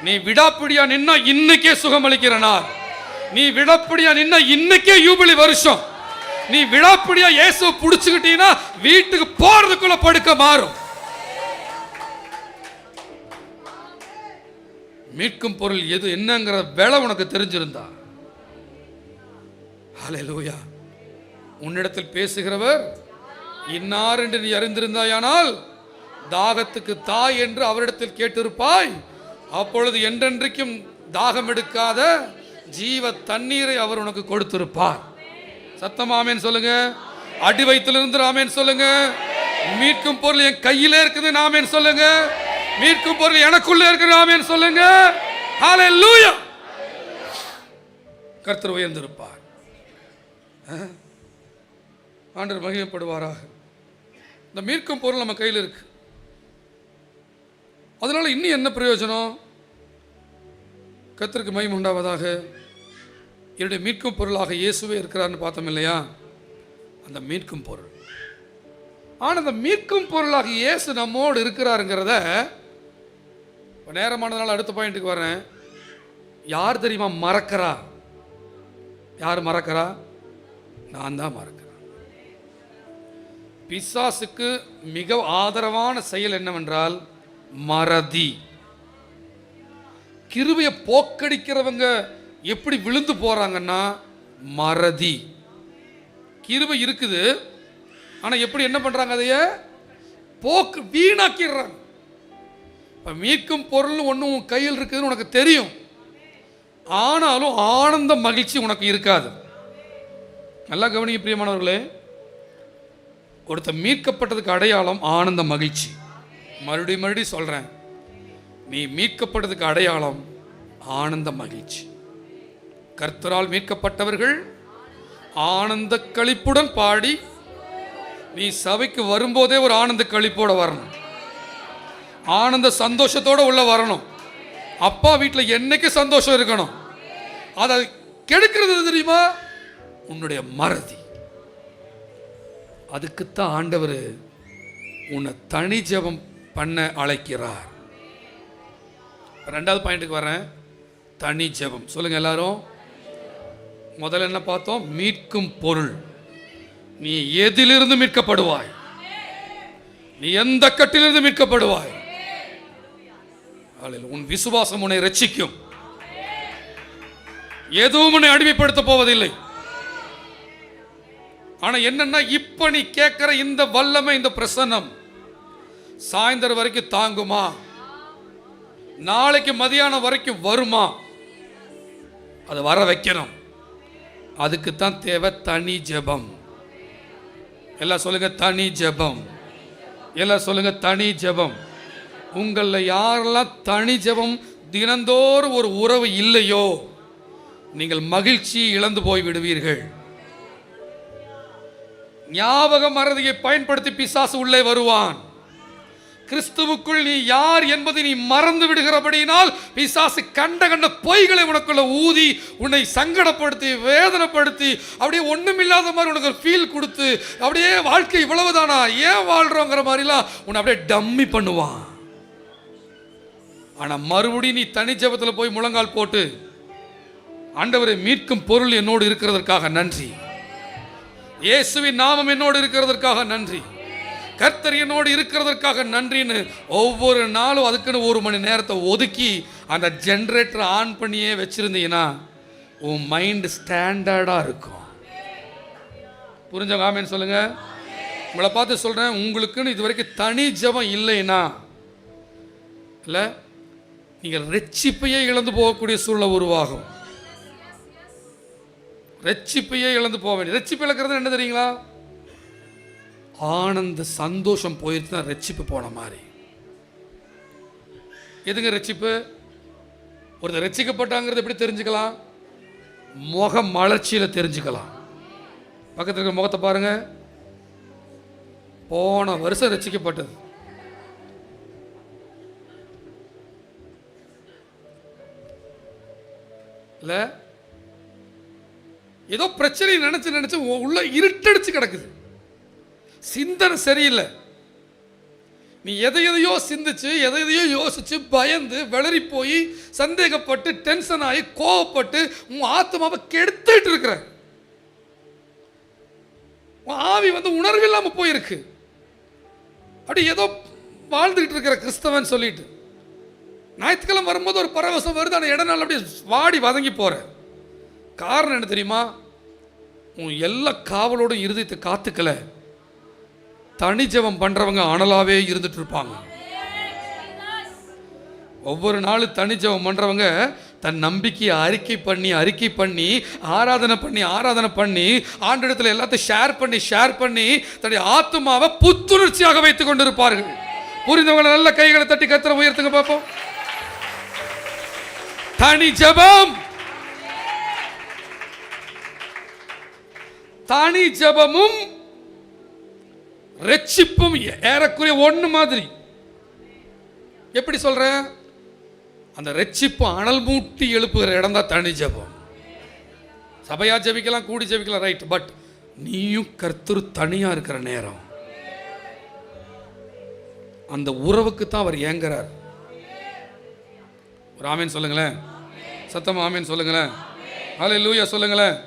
நீ விடாப்பிடியா நின்னா இன்னைக்கே சுகமளிக்கிற நாள். நீ விடாப்பிடியா நின்னா இன்னைக்கே யூபிலி வருஷம். நீ விடாப்பிடியா இயேசு புடிச்சுக்கிட்டீனா வீட்டுக்கு போறதுக்குள்ள படுக்க மாறும். மீட்கும் பொருள் எது என்னங்கிற வேலை உனக்கு தெரிஞ்சிருந்தா, ஹல்லேலூயா, உன்னிடத்தில் பேசுகிறவர் இன்னார் என்று நீ அறிந்திருந்தாயானால் தாகத்துக்கு தாய் என்று அவரிடத்தில் கேட்டிருப்பாய். அப்பொழுது என்றென்றைக்கும் தாகம் எடுக்காத ஜீவ தண்ணீரை அவர் உனக்கு கொடுத்திருப்பார். சத்தம் ஆமேன் சொல்லுங்க. அடி வயிற்றிலிருந்து ஆமேன் சொல்லுங்க. மீட்கும் பொருள் என் கையிலே இருக்குது ஆமேன் சொல்லுங்க. மீட்கும் பொருள் எனக்குள்ளே இருக்குது ஆமேன் சொல்லுங்க. ஹல்லேலூயா. கர்த்தர் உயர்ந்திருப்பார், ஆண்டவர் மகிமைப்படுவாராக. இந்த மீட்கும் பொருள் நம்ம கையில் இருக்கு. அதனால இன்னும் என்ன பிரயோஜனம்? கர்த்தருக்கு மகிமை உண்டாவதாக. என்னுடைய மீட்கும் பொருளாக இயேசுவே இருக்கிறார்னு பார்த்தோம் இல்லையா? அந்த மீட்கும் பொருள். ஆனால் அந்த மீட்கும் பொருளாக இயேசு நம்மோடு இருக்கிறாருங்கிறத நேரமானதுனால அடுத்த பாயிண்ட்டுக்கு வரேன். யார் தெரியுமா மறக்கிறா? யார் மறக்கிறா? நான் தான் மறக்கிறேன். பிசாசுக்கு மிக ஆதரவான செயல் என்னவென்றால் மறதி. கிருபையை போக்கடிக்கிறவங்க எப்படி விழுந்து போறாங்கன்னா மறதி. கிருபை இருக்குது, ஆனா எப்படி என்ன பண்றாங்க? அதைய போக்கு வீணாக்கிடுறாங்க. மீட்கும் பொருள் ஒன்று உன் கையில் இருக்குதுன்னு உனக்கு தெரியும், ஆனாலும் ஆனந்த மகிழ்ச்சி உனக்கு இருக்காது. நல்லா கவனிங்க பிரியமானவர்களே, ஒருத்த மீட்கப்பட்டதுக்கு அடையாளம் ஆனந்த மகிழ்ச்சி. மறுபடியும் சொல்றேன், நீ மீட்கப்பட்டதுக்கு அடையாளம் ஆனந்த மகிழ்ச்சி. கர்த்தரால் மீட்கப்பட்டவர்கள் ஆனந்த களிப்புடன் பாடி, நீ சபைக்கு வரும்போதே ஒரு ஆனந்த களிப்போட வரணும், ஆனந்த சந்தோஷத்தோட உள்ள வரணும். அப்பா வீட்டில் என்னைக்கு சந்தோஷம் இருக்கணும். அதை கெடுக்கிறது தெரியுமா? உன்னுடைய மறதி. அதுக்குத்தான் ஆண்டவர் உன்னை தனி ஜெபம் பண்ண அழைக்கிறார். ரெண்டாவது பாயிண்ட்டுக்கு வரேன். தனி ஜெபம். சொல்லுங்க எல்லாரும். முதல்ல என்ன பார்த்தோம்? மீட்கும் பொருள். நீ எதிலிருந்து மீட்கப்படுவாய்? நீ எந்த கட்டிலிருந்து மீட்கப்படுவாய்? உன் விசுவாசம் உன்னை ரட்சிக்கும். எதுவும் உன்னை அடிமைப்படுத்த போவதில்லை. ஆனா என்னன்னா, இப்ப நீ கேட்கிற இந்த வல்லமை, இந்த பிரசன்னம் சாயந்தரம் வரைக்கும் தாங்குமா? நாளைக்கு மதியானம் வரைக்கும் வருமா? அது வர வைக்கணும். அதுக்குத்தான் தேவை தனி ஜெபம். எல்லாம் சொல்லுங்க தனி ஜெபம். எல்லாம் சொல்லுங்க தனி ஜெபம். உங்களில் யாரெல்லாம் தனி ஜெபம் தினந்தோறும் ஒரு உறவு இல்லையோ, நீங்கள் மகிழ்ச்சி இழந்து போய் விடுவீர்கள். ஞாபக மறதியை பயன்படுத்தி பிசாசு உள்ளே வருவான். கிறிஸ்துவுக்குள் நீ யார் என்பதை நீ மறந்து விடுகிறபடியினால் பிசாசு கண்ட பொய்களை உனக்குள்ள ஊதி உன்னை சங்கடப்படுத்தி வேதனைப்படுத்தி அப்படியே ஒண்ணுமில்லாத மாதிரி உனக்கு ஒரு ஃபீல் கொடுத்து அப்படியே வாழ்க்கை இவ்வளவுதானா, ஏன் வாழ்றோங்கிற மாதிரிலாம் உன்னை அப்படியே டம்மி பண்ணுவான். ஆனா மறுபடியும் நீ தனி ஜெபத்தில் போய் முழங்கால் போட்டு, ஆண்டவரை மீட்கும் பொருள் என்னோடு இருக்கிறதற்காக நன்றி, இயேசுவின் நாமம் என்னோடு இருக்கிறதற்காக நன்றி, கர்த்தர் என்னோடு இருக்கிறதற்காக நன்றின்னு ஒவ்வொரு நாளும் அதுக்குன்னு 1 மணி நேரத்தை ஒதுக்கி அந்த ஜென்ரேட்டரை ஆன் பண்ணியே வச்சிருந்தீங்கன்னா உன் மைண்ட் ஸ்டாண்டர்டாக இருக்கும். புரிஞ்சவங்க ஆமேன்னு சொல்லுங்க. உங்களை பார்த்து சொல்கிறேன், உங்களுக்குன்னு இது வரைக்கும் தனி ஜெபம் இல்லைன்னா இல்லை, நீங்கள் ரட்சிப்பையே இழந்து போகக்கூடிய சூழ்நிலை உருவாகும். ரட்சிப்பையே இழந்து போக வேண்டிய. ரட்சிப்பு இழக்கிறது என்ன தெரியுங்களா? ஆனந்த சந்தோஷம் போயிட்டு தான் ரட்சிப்பு போன மாதிரி. எதுங்க ரட்சிப்பு? ஒருத்தர் ரட்சிக்கப்பட்டாங்கிறது எப்படி தெரிஞ்சுக்கலாம்? முக மலர்ச்சியில் தெரிஞ்சுக்கலாம். பக்கத்தில் இருக்கிற முகத்தை பாருங்க. போன வருஷம் ரட்சிக்கப்பட்டது. இல்லை, ஏதோ பிரச்சனை நினைச்சு உள்ள இருட்டடிச்சு கிடக்குது. சிந்தனை சரியில்லை. நீ எதையோ சிந்திச்சு எதையோ யோசிச்சு பயந்து விளறி போய் சந்தேகப்பட்டு டென்ஷன் ஆகி கோவப்பட்டு உன் ஆத்மாவை கெடுத்துட்டு இருக்கிற. உன் ஆவி உணர்வில்லாம போயிருக்கு. அப்படி ஏதோ வாழ்ந்துகிட்டு இருக்கிற கிறிஸ்தவன் சொல்லிட்டு ஞாயிற்றுக்கிழமை வரும்போது ஒரு பரவசம் வருது. ஆனால் இடநாள் அப்படியே வாடி வதங்கி போற. காரணம் என்ன தெரியுமா? உன் எல்லா காவலோட இருதயத்தை காத்துக்கல. தனி ஜெபம் பண்றவங்க அனலாவே இருந்துட்டு இருப்பாங்க. ஒவ்வொரு நாளும் தனி ஜெபம் பண்றவங்க தன் நம்பிக்கையை அறிக்கை பண்ணி ஆராதனை பண்ணி ஆண்டவரிடத்தில் எல்லாத்தையும் ஷேர் பண்ணி தன்னுடைய ஆத்துமாவை புத்துணர்ச்சியாக வைத்துக் கொண்டிருப்பார்கள். புரிந்தவங்களை நல்ல கைகளை தட்டி கர்த்தரை உயர்த்துங்க பார்ப்போம். தனி ஜெபம். தனி ஜெபமும் ரட்சிப்பும் ஏறக்குறைய ஒன்று மாதிரி. எப்படி சொல்றேன்? அந்த ரட்சிப்பு அனல் மூட்டி எழுப்புகிற இடம் தான் தனி ஜெபம். சபையா ஜெபிக்கலாம், கூடி ஜெபிக்கலாம், ரைட். பட் நீயும் கர்த்தர் தனியா இருக்கிற நேரம், அந்த உறவுக்கு தான் அவர் ஏங்குறார். ஒரு ஆமேன் சொல்லுங்களேன். சத்தமா ஆமேன் சொல்லுங்களேன். ஹல்லேலூயா சொல்லுங்களேன்.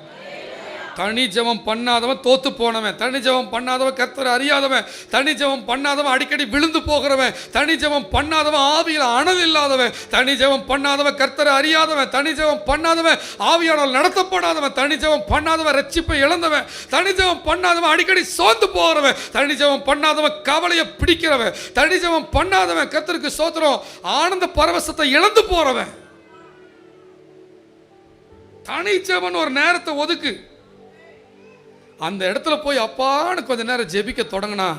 தனி ஜெபம் பண்ணாதவன் தோத்து போனவன், தனி ஜெபம் பண்ணாதவன் கர்த்தரை அறியாதவன், தனி ஜெபம் பண்ணாதவன் அடிக்கடி விழுந்து போகிறவன், தனி ஜெபம் பண்ணாதவன் ஆவியில் அனல் இல்லாதவன், தனி ஜெபம் பண்ணாதவன் கர்த்தரை அறியாதவன், தனி ஜெபம் பண்ணாதவன் ஆவியானால் நடத்தப்படாதவன், தனி ஜெபம் பண்ணாதவன் ரட்சிப்பை இழந்தவன், தனி ஜெபம் பண்ணாதவன் அடிக்கடி சோர்ந்து போகிறவன், தனி ஜெபம் பண்ணாதவன் கவலையை பிடிக்கிறவன், தனி ஜெபம் பண்ணாதவன் கர்த்தருக்கு ஸ்தோத்திரம் ஆனந்த பரவசத்தை இழந்து போறவன். தனி ஜெபம் ஒரு நேரத்தை ஒதுக்கு. அந்த இடத்துல போய் அப்பான்னு கொஞ்ச நேரம் ஜெபிக்க தொடங்கினா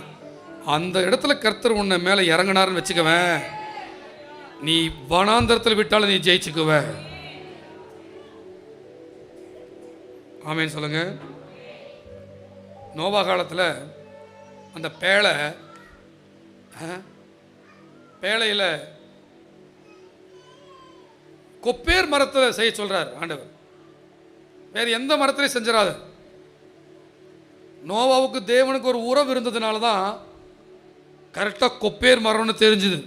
அந்த இடத்துல கர்த்தர் உன்னை மேலே இறங்கினார்னு வச்சுக்குவேன், நீ வனாந்தரத்தில் விட்டாலும் நீ ஜெயிச்சுக்குவ. ஆமேன்னு சொல்லுங்க. நோவா காலத்தில் அந்த பேழையில் கொப்பேர் மரத்தில் செய்ய சொல்றார் ஆண்டவர். வேற எந்த மரத்திலையும் செஞ்சிடாத. நோவாவுக்கு தேவனுக்கு ஒரு உறவு இருந்ததுனால தான் கரெக்டாக கொப்பேர் மரம்னு தெரிஞ்சுது.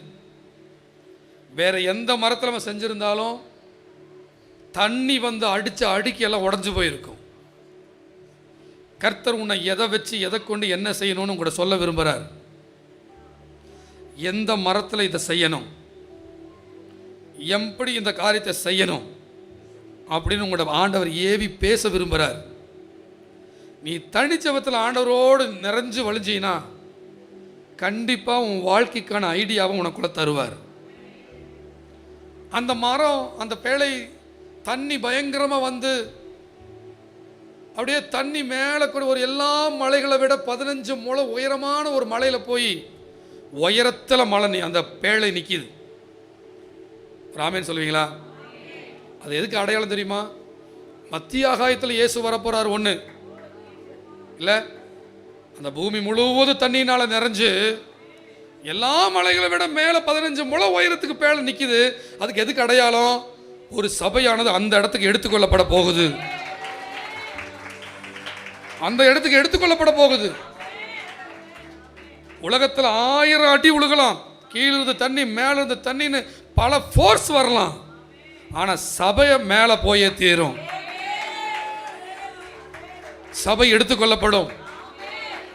வேற எந்த மரத்தில் நம்ம செஞ்சிருந்தாலும் தண்ணி வந்து அடிக்க எல்லாம் உடஞ்சி போயிருக்கும். கர்த்தர் உன்னை எதை வச்சு எதை கொண்டு என்ன செய்யணும்னு உங்களை சொல்ல விரும்புகிறார். எந்த மரத்தில் இதை செய்யணும், எப்படி இந்த காரியத்தை செய்யணும் அப்படின்னு உங்களோட ஆண்டவர் ஏவி பேச விரும்புகிறார். நீ தனிச்சபத்தில் ஆண்டவரோடு நிறைஞ்சு வழிஞ்சினா கண்டிப்பாக உன் வாழ்க்கைக்கான ஐடியாவை உனக்குள்ள தருவார். அந்த மரம், அந்த பேழை தண்ணி பயங்கரமாக வந்து அப்படியே தண்ணி மேலே கூட ஒரு எல்லா மலைகளை விட 15 முழ உயரமான ஒரு மலையில் போய் உயரத்தில் மலை அந்த பேழை நிற்கிது. ராமேன்னு சொல்லுவீங்களா? அது எதுக்கு அடையாளம் தெரியுமா? மத்திய ஆகாயத்தில் இயேசு வரப்போறார் ஒன்று இல்லை, அந்த பூமி முழுவதும் தண்ணியினால் நிறைஞ்சு எல்லா மலைகளை விட மேலே 15 முழ உயரத்துக்கு பேழை நிற்கிது. அதுக்கு எதுக்கு அடையாளம்? ஒரு சபையானது அந்த இடத்துக்கு எடுத்துக்கொள்ளப்பட போகுது. அந்த இடத்துக்கு எடுத்துக்கொள்ளப்பட போகுது. உலகத்தில் 1000 அடி உழுகலாம், கீழிருந்து தண்ணி மேலிருந்து தண்ணின்னு பல ஃபோர்ஸ் வரலாம், ஆனால் சபையை மேலே போயே தீரும். சபை எடுத்துக்கொள்ளப்படும்.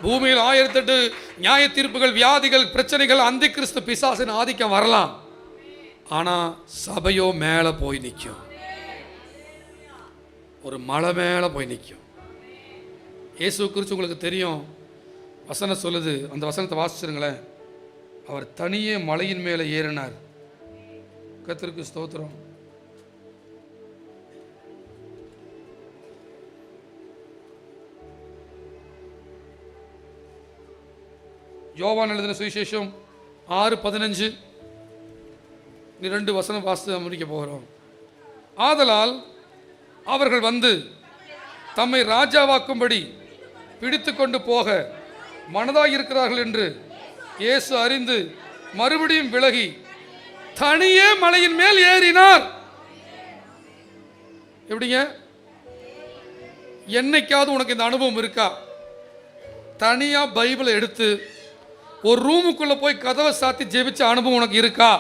பூமியில் 1008 நியாய தீர்ப்புகள், வியாதிகள், பிரச்சனைகள், அந்தி கிறிஸ்து பிசாசின் ஆதிக்கம் வரலாம், ஆனால் சபையோ மேலே போய் நிற்கும். ஒரு மலை மேலே போய் நிற்கும். இயேசு குறித்து உங்களுக்கு தெரியும், வசனம் சொல்லுது. அந்த வசனத்தை வாசிச்சிருங்களேன். அவர் தனியே மலையின் மேலே ஏறினார். கர்த்தருக்கு ஸ்தோத்திரம். யோவான் எழுதின சுவிசேஷம் 6:15 2 வசனம் வாசித்து முடிக்க போகிறோம். ஆதலால் அவர்கள் வந்து தம்மை ராஜாவாக்கும்படி பிடித்து கொண்டு போக மனதாக இருக்கிறார்கள் என்று இயேசு அறிந்து மறுபடியும் விலகி தனியே மலையின் மேல் ஏறினார். எப்படிங்க? என்னைக்காவது உனக்கு இந்த அனுபவம் இருக்கா? தனியா பைபிளை எடுத்து ஒரு ரூமுக்குள்ள போய் கதவை சாத்தி ஜெபிச்ச அனுபவம் உனக்கு இருக்கா?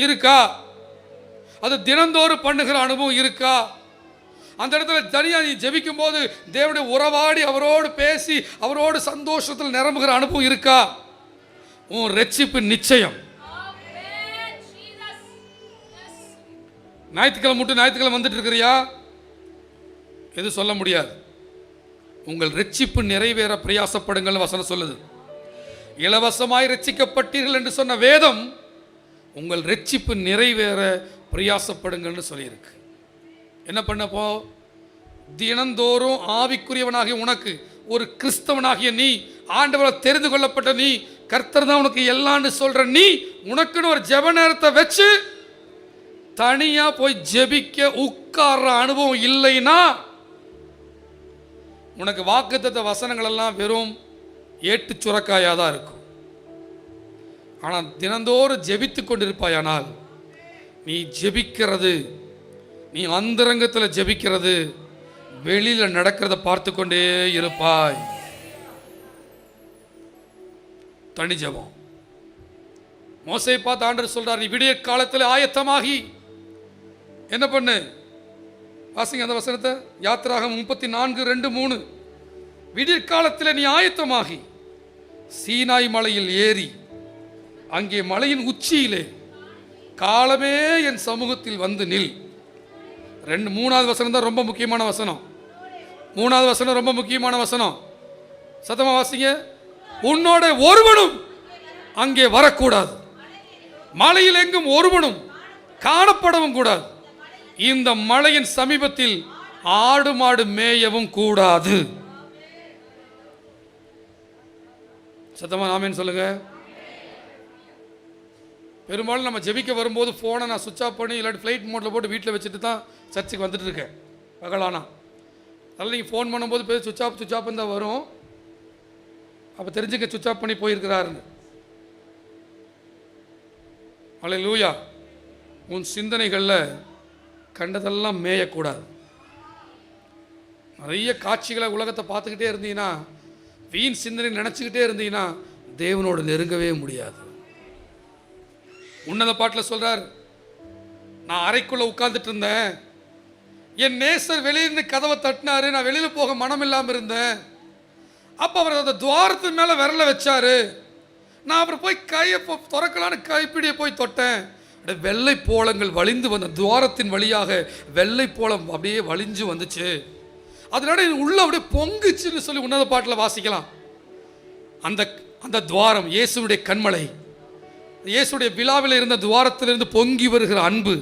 இருக்கா? அது தினந்தோறும் பண்ணுகிற அனுபவம் இருக்கா? அந்த இடத்துல தனியா நீ ஜெபிக்கும் போது தேவனுடைய உறவாடி அவரோடு பேசி அவரோடு சந்தோஷத்தில் நிரம்புகிற அனுபவம் இருக்கா? உன் ரட்சிப்பு நிச்சயம். ஞாயிற்றுக்கிழமை வந்துட்டு இருக்கிறியா? எது சொல்ல முடியாது. உங்கள் ரட்சிப்பு நிறைவேற பிரயாசப்படுங்கள் வசனம் சொல்லுது. இலவசமாய் ரட்சிக்கப்பட்டீர்கள் என்று சொன்ன வேதம் உங்கள் ரட்சிப்பு நிறைவேற பிரயாசப்படுங்கள்னு சொல்லியிருக்கு. என்ன பண்ணப்போ? தினந்தோறும் ஆவிக்குரியவனாகிய உனக்கு, ஒரு கிறிஸ்தவனாகிய நீ, ஆண்டவரை தெரிந்து கொள்ளப்பட்ட நீ, கர்த்தர் தான் உனக்கு எல்லான்னு சொல்ற நீ, உனக்குன்னு ஒரு ஜெப நேரத்தை வச்சு தனியா போய் ஜெபிக்க உட்கார்ற அனுபவம் இல்லைன்னா உனக்கு வாக்குத்தத்த வசனங்கள் எல்லாம் வெறும் ஏட்டு சுரக்காயாக தான் இருக்கும். ஆனால் தினந்தோறும் ஜெபித்து கொண்டிருப்பாயானால் நீ ஜெபிக்கிறது, நீ அந்தரங்கத்தில் ஜெபிக்கிறது, வெளியில் நடக்கிறத பார்த்து கொண்டே இருப்பாய். தனி ஜெபம். மோசையை பார்த்து ஆண்டவர் சொல்றார், நீ விடிய காலத்தில் ஆயத்தமாகி என்ன பண்ணு? வாசிங்க அந்த வசனத்தை. யாத்திராகம் 34:2-3. விடிய காலத்தில் நீ ஆயத்தமாகி சீனாய் மலையில் ஏறி அங்கே மலையின் உச்சியிலே காலமே என் சமூகத்தில் வந்து நில். 3வது வசனம் தான் ரொம்ப முக்கியமான வசனம். 3வது வசனம் ரொம்ப முக்கியமான வசனம். சத்தமா வாசிங்க. உன்னோட ஒருவனும் அங்கே வரக்கூடாது, மலையில் எங்கும் ஒருவனும் காணப்படவும் கூடாது, இந்த மலையின் சமீபத்தில் ஆடு மாடு மேயவும் கூடாது. சத்தமா ஆமென் சொல்லுங்க. பெரும்பாலும் நம்ம ஜெபிக்க வரும்போது ஃபோனை நான் சுவிட்ச் ஆஃப் பண்ணி இல்லாட்டி ஃப்ளைட் மோட்டில் போட்டு வீட்டில் வச்சுட்டு தான் சர்ச்சுக்கு வந்துட்டு இருக்கேன் பகலானா. அதனால் நீங்கள் ஃபோன் பண்ணும்போது பேர் சுவிட்ச் ஆஃப் தான் வரும். அப்போ தெரிஞ்சுக்க சுவிட்ச் ஆஃப் பண்ணி போயிருக்கிறாருன்னு. அல்லேலூயா. உன் சிந்தனைகளில் கண்டதெல்லாம் மேயக்கூடாது. நிறைய காட்சிகளை உலகத்தை பார்த்துக்கிட்டே இருந்தீங்கன்னா, வீண் சிந்தனை நினச்சிக்கிட்டே இருந்தீங்கன்னா தேவனோடு நெருங்கவே முடியாது. உன்னத பாட்டில் சொல்கிறார், நான் அறைக்குள்ளே உட்கார்ந்துட்டு இருந்தேன், என் நேசர் வெளியிருந்து கதவை தட்டினாரு, நான் வெளியில் போக மனம் இல்லாமல் இருந்தேன். அப்போ அவர் அந்த துவாரத்து மேலே விரல வச்சாரு, நான் அப்புறம் போய் கையை திறக்கலான்னு கைப்பிடியை போய் தொட்டேன். வெள்ளை போலங்கள் வலிந்து வந்த துவாரத்தின் வழியாக வெள்ளை போலம் அப்படியே வலிஞ்சு வந்துச்சு. அதனால உள்ள அப்படியே பொங்குச்சுன்னு சொல்லி உன்னத பாட்டில் வாசிக்கலாம். அந்த அந்த துவாரம் இயேசுடைய கண்மலை, இயேசுடைய விழாவில் இருந்த துவாரத்திலிருந்து பொங்கி வருகிற அன்பு,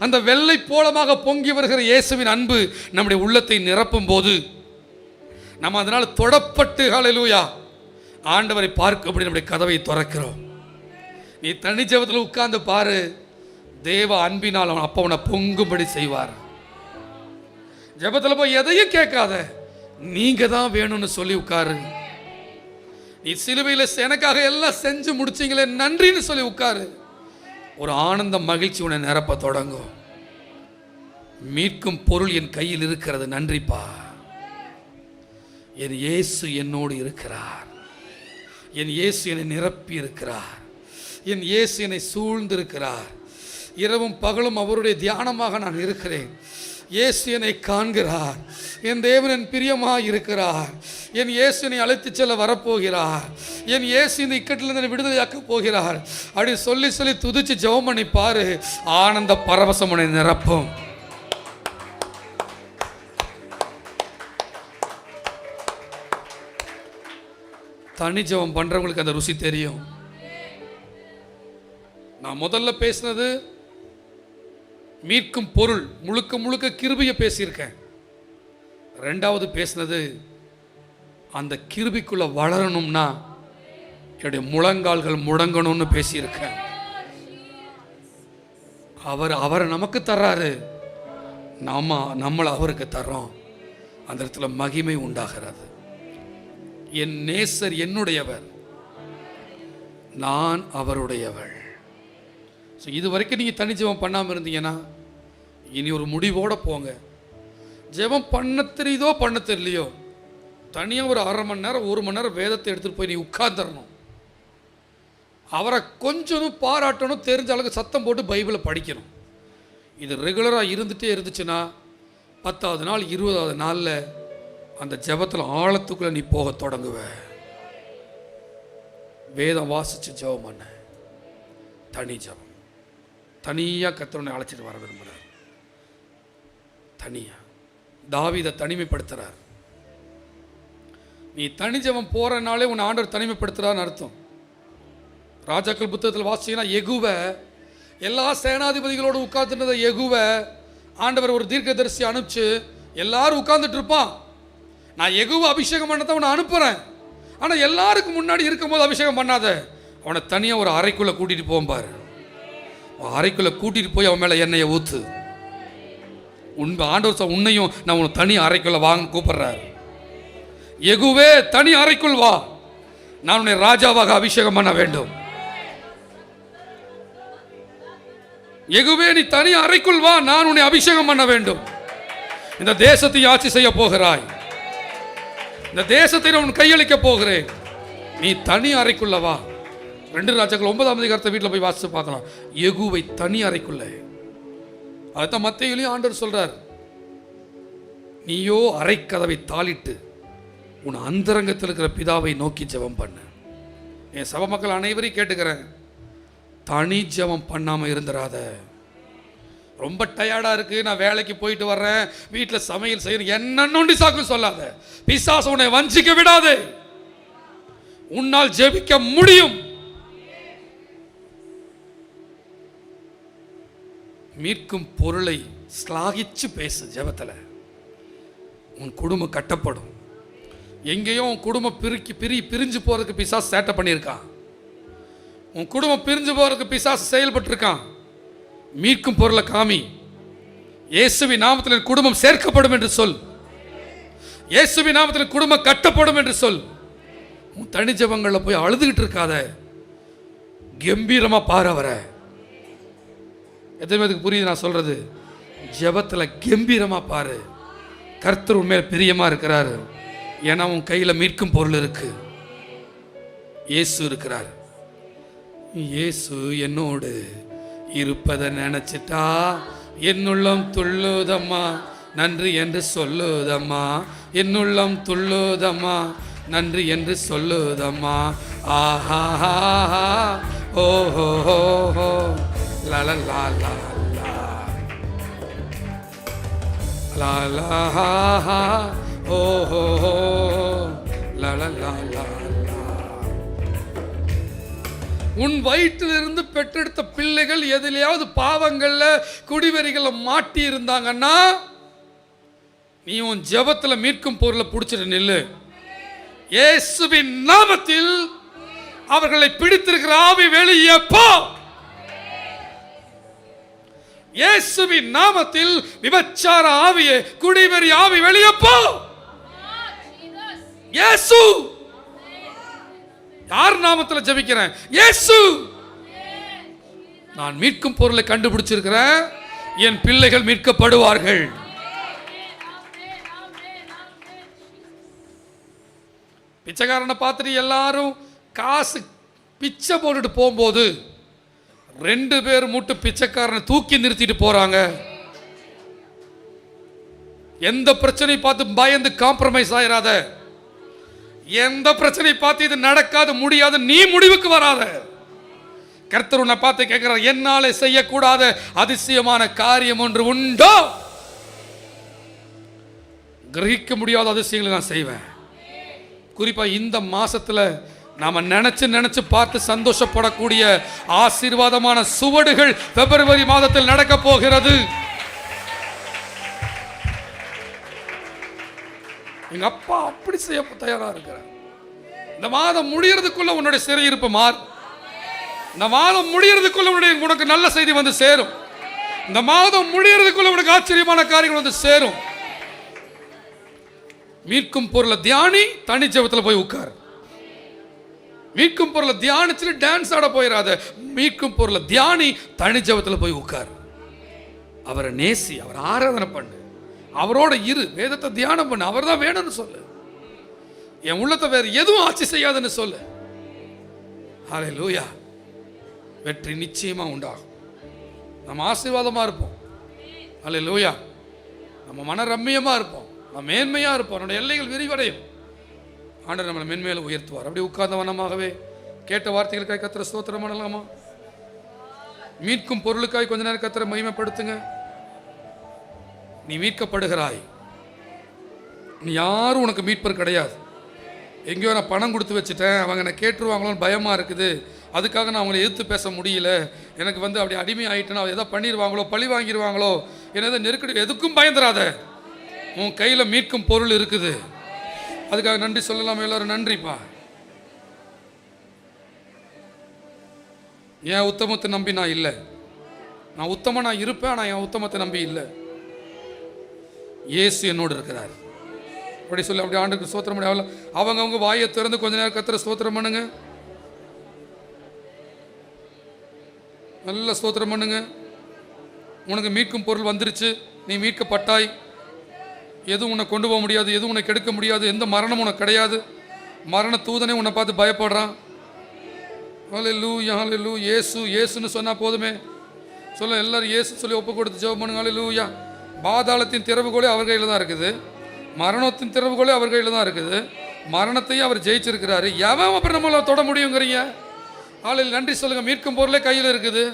அந்த வெள்ளை போலமாக பொங்கி வருகிற இயேசுவின் அன்பு நம்முடைய உள்ளத்தை நிரப்பும் போது நம்ம அதனால் தொடப்பட்டு ஹல்லேலூயா ஆண்டவரை பார்க்கும்படி நம்முடைய கதவை திறக்கிறோம். நீ தனி ஜெபத்தில் உட்கார்ந்து பாரு, தேவ அன்பினால் அவன் அப்போ அவனை பொங்கும்படி செய்வார். ஜெபத்தில் போய் எதையும் கேட்காத, நீங்க தான் வேணும்னு சொல்லி உட்காரு. நீ சிலுவையில் எனக்காக எல்லாம் செஞ்சு முடிச்சிங்களே நன்றின்னு சொல்லி உட்காரு. ஒரு ஆனந்த மகிழ்ச்சி உன்னை நிரப்ப தொடங்கும். மீட்கும் பொருள் என் கையில் இருக்கிறது, நன்றிப்பா. என் இயேசு என்னோடு இருக்கிறார், என் இயேசு என்னை நிரப்பி இருக்கிறார், என் இயேசு என்னை சூழ்ந்திருக்கிறார். இரவும் பகலும் அவருடைய தியானமாக நான் இருக்கிறேன். இயேசு என்னை காண்கிறார், என் தேவன் என் பிரியமாக இருக்கிறார், என் இயேசு என்னை அழைத்து செல்ல வரப்போகிறார், என் இயேசு இந்த இக்கட்டிலிருந்து விடுதலையாக்க போகிறார். அப்படி சொல்லி சொல்லி துதிச்சு ஜெபம் பண்ணி பாரு, ஆனந்த பரவசம் உன்னை நிரப்பும். தனி ஜெபம் பண்றவங்களுக்கு அந்த ருசி தெரியும். நான் முதல்ல பேசினது மீட்கும் பொருள், முழுக்க முழுக்க கிருபையை பேசியிருக்கேன். ரெண்டாவது பேசினது அந்த கிருபைக்குள்ள வளரணும்னா என்னுடைய முழங்கால்கள் முடங்கணும்னு பேசியிருக்கேன். அவர் நமக்கு தர்றாரு, நம்மளை அவருக்கு தர்றோம். அந்த இடத்துல மகிமை உண்டாகிறது. என் நேசர் என்னுடையவர், நான் அவருடையவள். ஸோ இது வரைக்கும் நீங்கள் தனி ஜெபம் பண்ணாமல் இருந்தீங்கன்னா இனி ஒரு முடிவோடு போங்க. ஜெபம் பண்ண தெரியுதோ பண்ண தெரியலையோ, தனியாக ஒரு 1/2 மணி நேரம் 1 மணி நேரம் வேதத்தை எடுத்துகிட்டு போய் நீ உட்கார்ந்துடணும். அவரை கொஞ்சம் பாராட்டணும், தெரிஞ்ச அளவுக்கு சத்தம் போட்டு பைபிளை படிக்கணும். இது ரெகுலராக இருந்துச்சுன்னா 10வது நாள் 20வது நாளில் அந்த ஜெபத்தில் ஆழத்துக்குள்ளே நீ போக தொடங்குவ. வேதம் வாசித்து ஜெபம் பண்ண, தனி ஜெபம். தனியாக கர்த்தரை அழைச்சிட்டு வர விரும்புகிறார். தனியாக தாவீதை தனிமைப்படுத்துகிறார். நீ தனி ஜெபம் போகிறனாலே உன் ஆண்டவர் தனிமைப்படுத்துகிறான்னு அர்த்தம். ராஜாக்கள் புத்தகத்தில் வாசிங்கன்னா யெகூவை, எல்லா சேனாதிபதிகளோடு உட்கார்ந்துருந்த யெகூவை ஆண்டவர் ஒரு தீர்க்கதரிசி அனுப்பிச்சு எல்லாரும் உட்கார்ந்துட்டு இருப்பான். நான் யெகூவை அபிஷேகம் பண்ணதான் உன்னை அனுப்புகிறேன், ஆனால் எல்லாருக்கும் முன்னாடி இருக்கும்போது அபிஷேகம் பண்ணாத, அவனை தனியாக ஒரு அறைக்குள்ளே கூட்டிகிட்டு போம்பார். அறைக்குள்ளே கூட்டிகிட்டு போய் அவன் மேலே எண்ணெயை ஊற்று. ஆண்டவர் உன்னையும் நான் உன்னை தனி அறைக்குள்ளே வாங்க கூப்பிடுறாரு. யெகூவே தனி அறைக்குள் வா, நான் உன்னை ராஜாவாக அபிஷேகம் பண்ண வேண்டும். யெகூவே நீ தனி அறைக்குள் வா, நான் உன்னை அபிஷேகம் பண்ண வேண்டும். இந்த தேசத்தை ஆட்சி செய்ய போகிறாய், இந்த தேசத்தை நான் கையளிக்க போகிறேன், நீ தனி அறைக்குள்ள வா. 2 ராஜாக்கள் 9ஆம் அதிகாரத்தை வீட்டில் போய் வாசித்து பார்க்கலாம். யெகூவை தனி அறைக்குள்ள, அதான் மத்தேயுவிலும் ஆண்டவர் சொல்றார், நீயோ அறைக்கதவை தாளிட்டு உன் அந்தரங்கத்தில் இருக்கிற பிதாவை நோக்கி ஜெபம் பண்ணு. என் சபை மக்கள் அனைவரையும் கேட்டுக்கிறேன், தனி ஜெபம் பண்ணாமல் இருந்துராத. ரொம்ப டயர்டாக இருக்குது, நான் வேலைக்கு போயிட்டு வர்றேன், வீட்டில் சமையல் செய்யணும், என்ன நொண்டி சாக்கு சொல்லாத. பிசாசு உன்னை வஞ்சிக்க விடாதே. உன்னால் ஜெபிக்க முடியும். மீட்கும் பொருளை ஸ்லாகிச்சு பேசு ஜெபத்தில். உன் குடும்பம் கட்டப்படும். எங்கேயோ உன் குடும்பம் பிரிஞ்சு போகிறதுக்கு பிசாசு சேட்டை பண்ணியிருக்கான். உன் குடும்பம் பிரிஞ்சு போகிறதுக்கு பிசாசு செயல்பட்டு இருக்கான். மீட்கும் பொருளை காமி. இயேசுவின் நாமத்தில் குடும்பம் சேர்க்கப்படும் என்று சொல். இயேசுவின் நாமத்தில் குடும்பம் கட்டப்படும் என்று சொல். உன் தனி ஜெபங்களில் போய் அழுதுகிட்டு இருக்காத, கம்பீரமா பாரு அவரை. எத்தனை பேருக்கு புரியுது நான் சொல்றது? ஜெபத்தில் கம்பீரமா பாரு, கர்த்தர் உண்மையில பிரியமா இருக்கிறாரு. ஏன்னா உன் கையில மீட்கும் பொருள் இருக்கு, இயேசு இருக்கிறார். இயேசு என்னோடு இருப்பதை நினைச்சிட்டா என்னுள்ளம் துள்ளுதம்மா, நன்றி என்று சொல்லுதம்மா. என்னுள்ளம் துள்ளுதம்மா, நன்றி என்று சொல்லுதம்மா. ஆஹா ஓஹோ ஹோ லா லா லா லா லா லா ஓஹோ லா லா லா லா. உன் வயிற்றிலிருந்து பெற்றெடுத்த பிள்ளைகள் எதிலையாவது பாவங்கள்ல குடிவெறிகளை மாட்டி இருந்தாங்கன்னா நீ உன் ஜெபத்துல மீட்கும் பொருளை பிடிச்சிட்டு நில்லு. இயேசுவின் நாமத்தில் அவர்களை பிடித்திருக்கிற ஆவி வெளியே போ. இயேசுவின் நாமத்தில் விபச்சார ஆவியே, குடிவெறி ஆவி வெளியே போ. இயேசு, யார் நாமத்தில் ஜெபிக்கிறேன்? இயேசு. நான் மீட்கும் பொருளை கண்டுபிடிச்சிருக்கிறேன், என் பிள்ளைகள் மீட்கப்படுவார்கள். பிச்சைக்காரனை பார்த்துட்டு எல்லாரும் காசு பிச்சை போட்டுட்டு போகும்போது 2 பேர் மட்டும் பிச்சைக்காரனை தூக்கி நிறுத்திட்டு போறாங்க. எந்த பிரச்சனையை பார்த்து பயந்து காம்ப்ரமைஸ் ஆயிராத. எந்த பிரச்சனை பார்த்து இது நடக்காது முடியாது நீ முடிவுக்கு வராத. கர்த்தர் உன்னை பார்த்து கேட்கிறார், என்னாலே செய்யக்கூடாத அதிசயமான காரியம் ஒன்று உண்டோ? கிரகிக்க முடியாத அதிசயங்களை நான் செய்வேன். குறிப்பா இந்த மாசத்துல நாம நினைச்சு பார்த்து சந்தோஷப்படக்கூடிய ஆசீர்வாதமான சுவடுகள் பிப்ரவரி மாதத்தில் நடக்க போகிறது. எங்க அப்பா அப்படி செய்ய தயாரா இருக்கிறார். இந்த மாதம் முடியறதுக்குள்ள உன்னுடைய சிறையிருப்பு மாறும். இந்த மாதம் முடியறதுக்குள்ள உனக்கு நல்ல செய்தி வந்து சேரும். இந்த மாதம் முடியறதுக்குள்ள உனக்கு ஆச்சரியமான காரியங்கள் வந்து சேரும். மீட்கும் பொருளை தியானி, தனி ஜெபத்தில் போய் உட்கார். மீட்கும் பொருளை தியானிச்சு டான்ஸ் ஆட போயிடாத. மீட்கும் பொருளை தியானி, தனி ஜெபத்தில் போய் உட்கார். அவரை நேசி, அவர் ஆராதனை பண்ணு, அவரோட இரு, வேதத்தை தியானம் பண்ணு. அவர் தான் வேணும்னு சொல்லு. என் உள்ளத்தை வேறு எதுவும் ஆட்சி செய்யாதுன்னு சொல்லு. ஹல்லேலூயா. வெற்றி நிச்சயமா உண்டாகும். நம்ம ஆசீர்வாதமா இருப்போம். ஹல்லேலூயா. நம்ம மன ரம்மியமா இருப்போம், நம்ம மேன்மையா இருப்போம், நம்முடைய எல்லைகள் விரிவடையும். ஆண்டவர் நம்மளை மென்மேலும் உயர்த்துவார். அப்படி உட்கார்ந்த வண்ணமாகவே கேட்ட வார்த்தைகளுக்காய் கர்த்தரை ஸ்தோத்திரம் பண்ணலாமா? மீட்கும் பொருளுக்காய் கொஞ்ச நேரம் கர்த்தரை மகிமைப்படுத்துங்க. நீ மீட்கப்படுகிறாய். நீ யாரும் உனக்கு மீட்பர் கிடையாது. எங்கேயோ நான் பணம் கொடுத்து வச்சுட்டேன், அவங்க என்னை கேட்டுருவாங்களோன்னு பயமாக இருக்குது, அதுக்காக நான் அவங்களை எதிர்த்து பேச முடியல, எனக்கு வந்து அப்படி அடிமை ஆகிட்டேன்னா எதோ பண்ணிடுவாங்களோ, பழி வாங்கிடுவாங்களோ, என்ன நெருக்கடி, எதுக்கும் பயந்துராத. உன் கையில் மீட்கும் பொருள் இருக்குது. அதுக்காக நன்றி சொல்லலாமா? எல்லாரும் நன்றிப்பா. என் உத்தமத்தை நம்பி நான் இல்லை. நான் உத்தம நான் இருப்பேன், ஆனால் என் உத்தமத்தை நம்பி இல்லை. இயேசு என்னோடு இருக்கிறார். அப்படி சொல்லி அப்படி ஆண்டுக்கு ஸ்தோத்திரம் பண்ணி அவங்க வாயை திறந்து கொஞ்ச நேரம் கர்த்தரை ஸ்தோத்திரம் பண்ணுங்க. நல்ல ஸ்தோத்திரம் பண்ணுங்க. உனக்கு மீட்கும் பொருள் வந்துருச்சு. நீ மீட்கப்பட்டாய். எதுவும் உன்னை கொண்டு போக முடியாது, எதுவும் உன்னை கெடுக்க முடியாது, எந்த மரணமும் உனக்கு கிடையாது. மரண தூதனே உன்னை பார்த்து பயப்படுறான். ஹல்லேலூயா, ஹல்லேலூயா. இயேசு இயேசுன்னு சொன்னால் போதுமே. சொல்ல எல்லாரும் இயேசு சொல்லி ஒப்பு கொடுத்து ஜெபம் பண்ணுங்க. ஹல்லேலூயா. பாதாளத்தின் திறவுகோலே அவர் கையில் தான் இருக்குது. மரணத்தின் திறவுகோலே அவர் கையில் தான் இருக்குது. மரணத்தையும் அவர் ஜெயிச்சிருக்கிறாரு. எவன் அப்புறம் நம்மளை தொட முடியுங்கிறீங்க? ஆளில் நன்றி சொல்லுங்க. மீட்கும் பொருளே கையில் இருக்குது.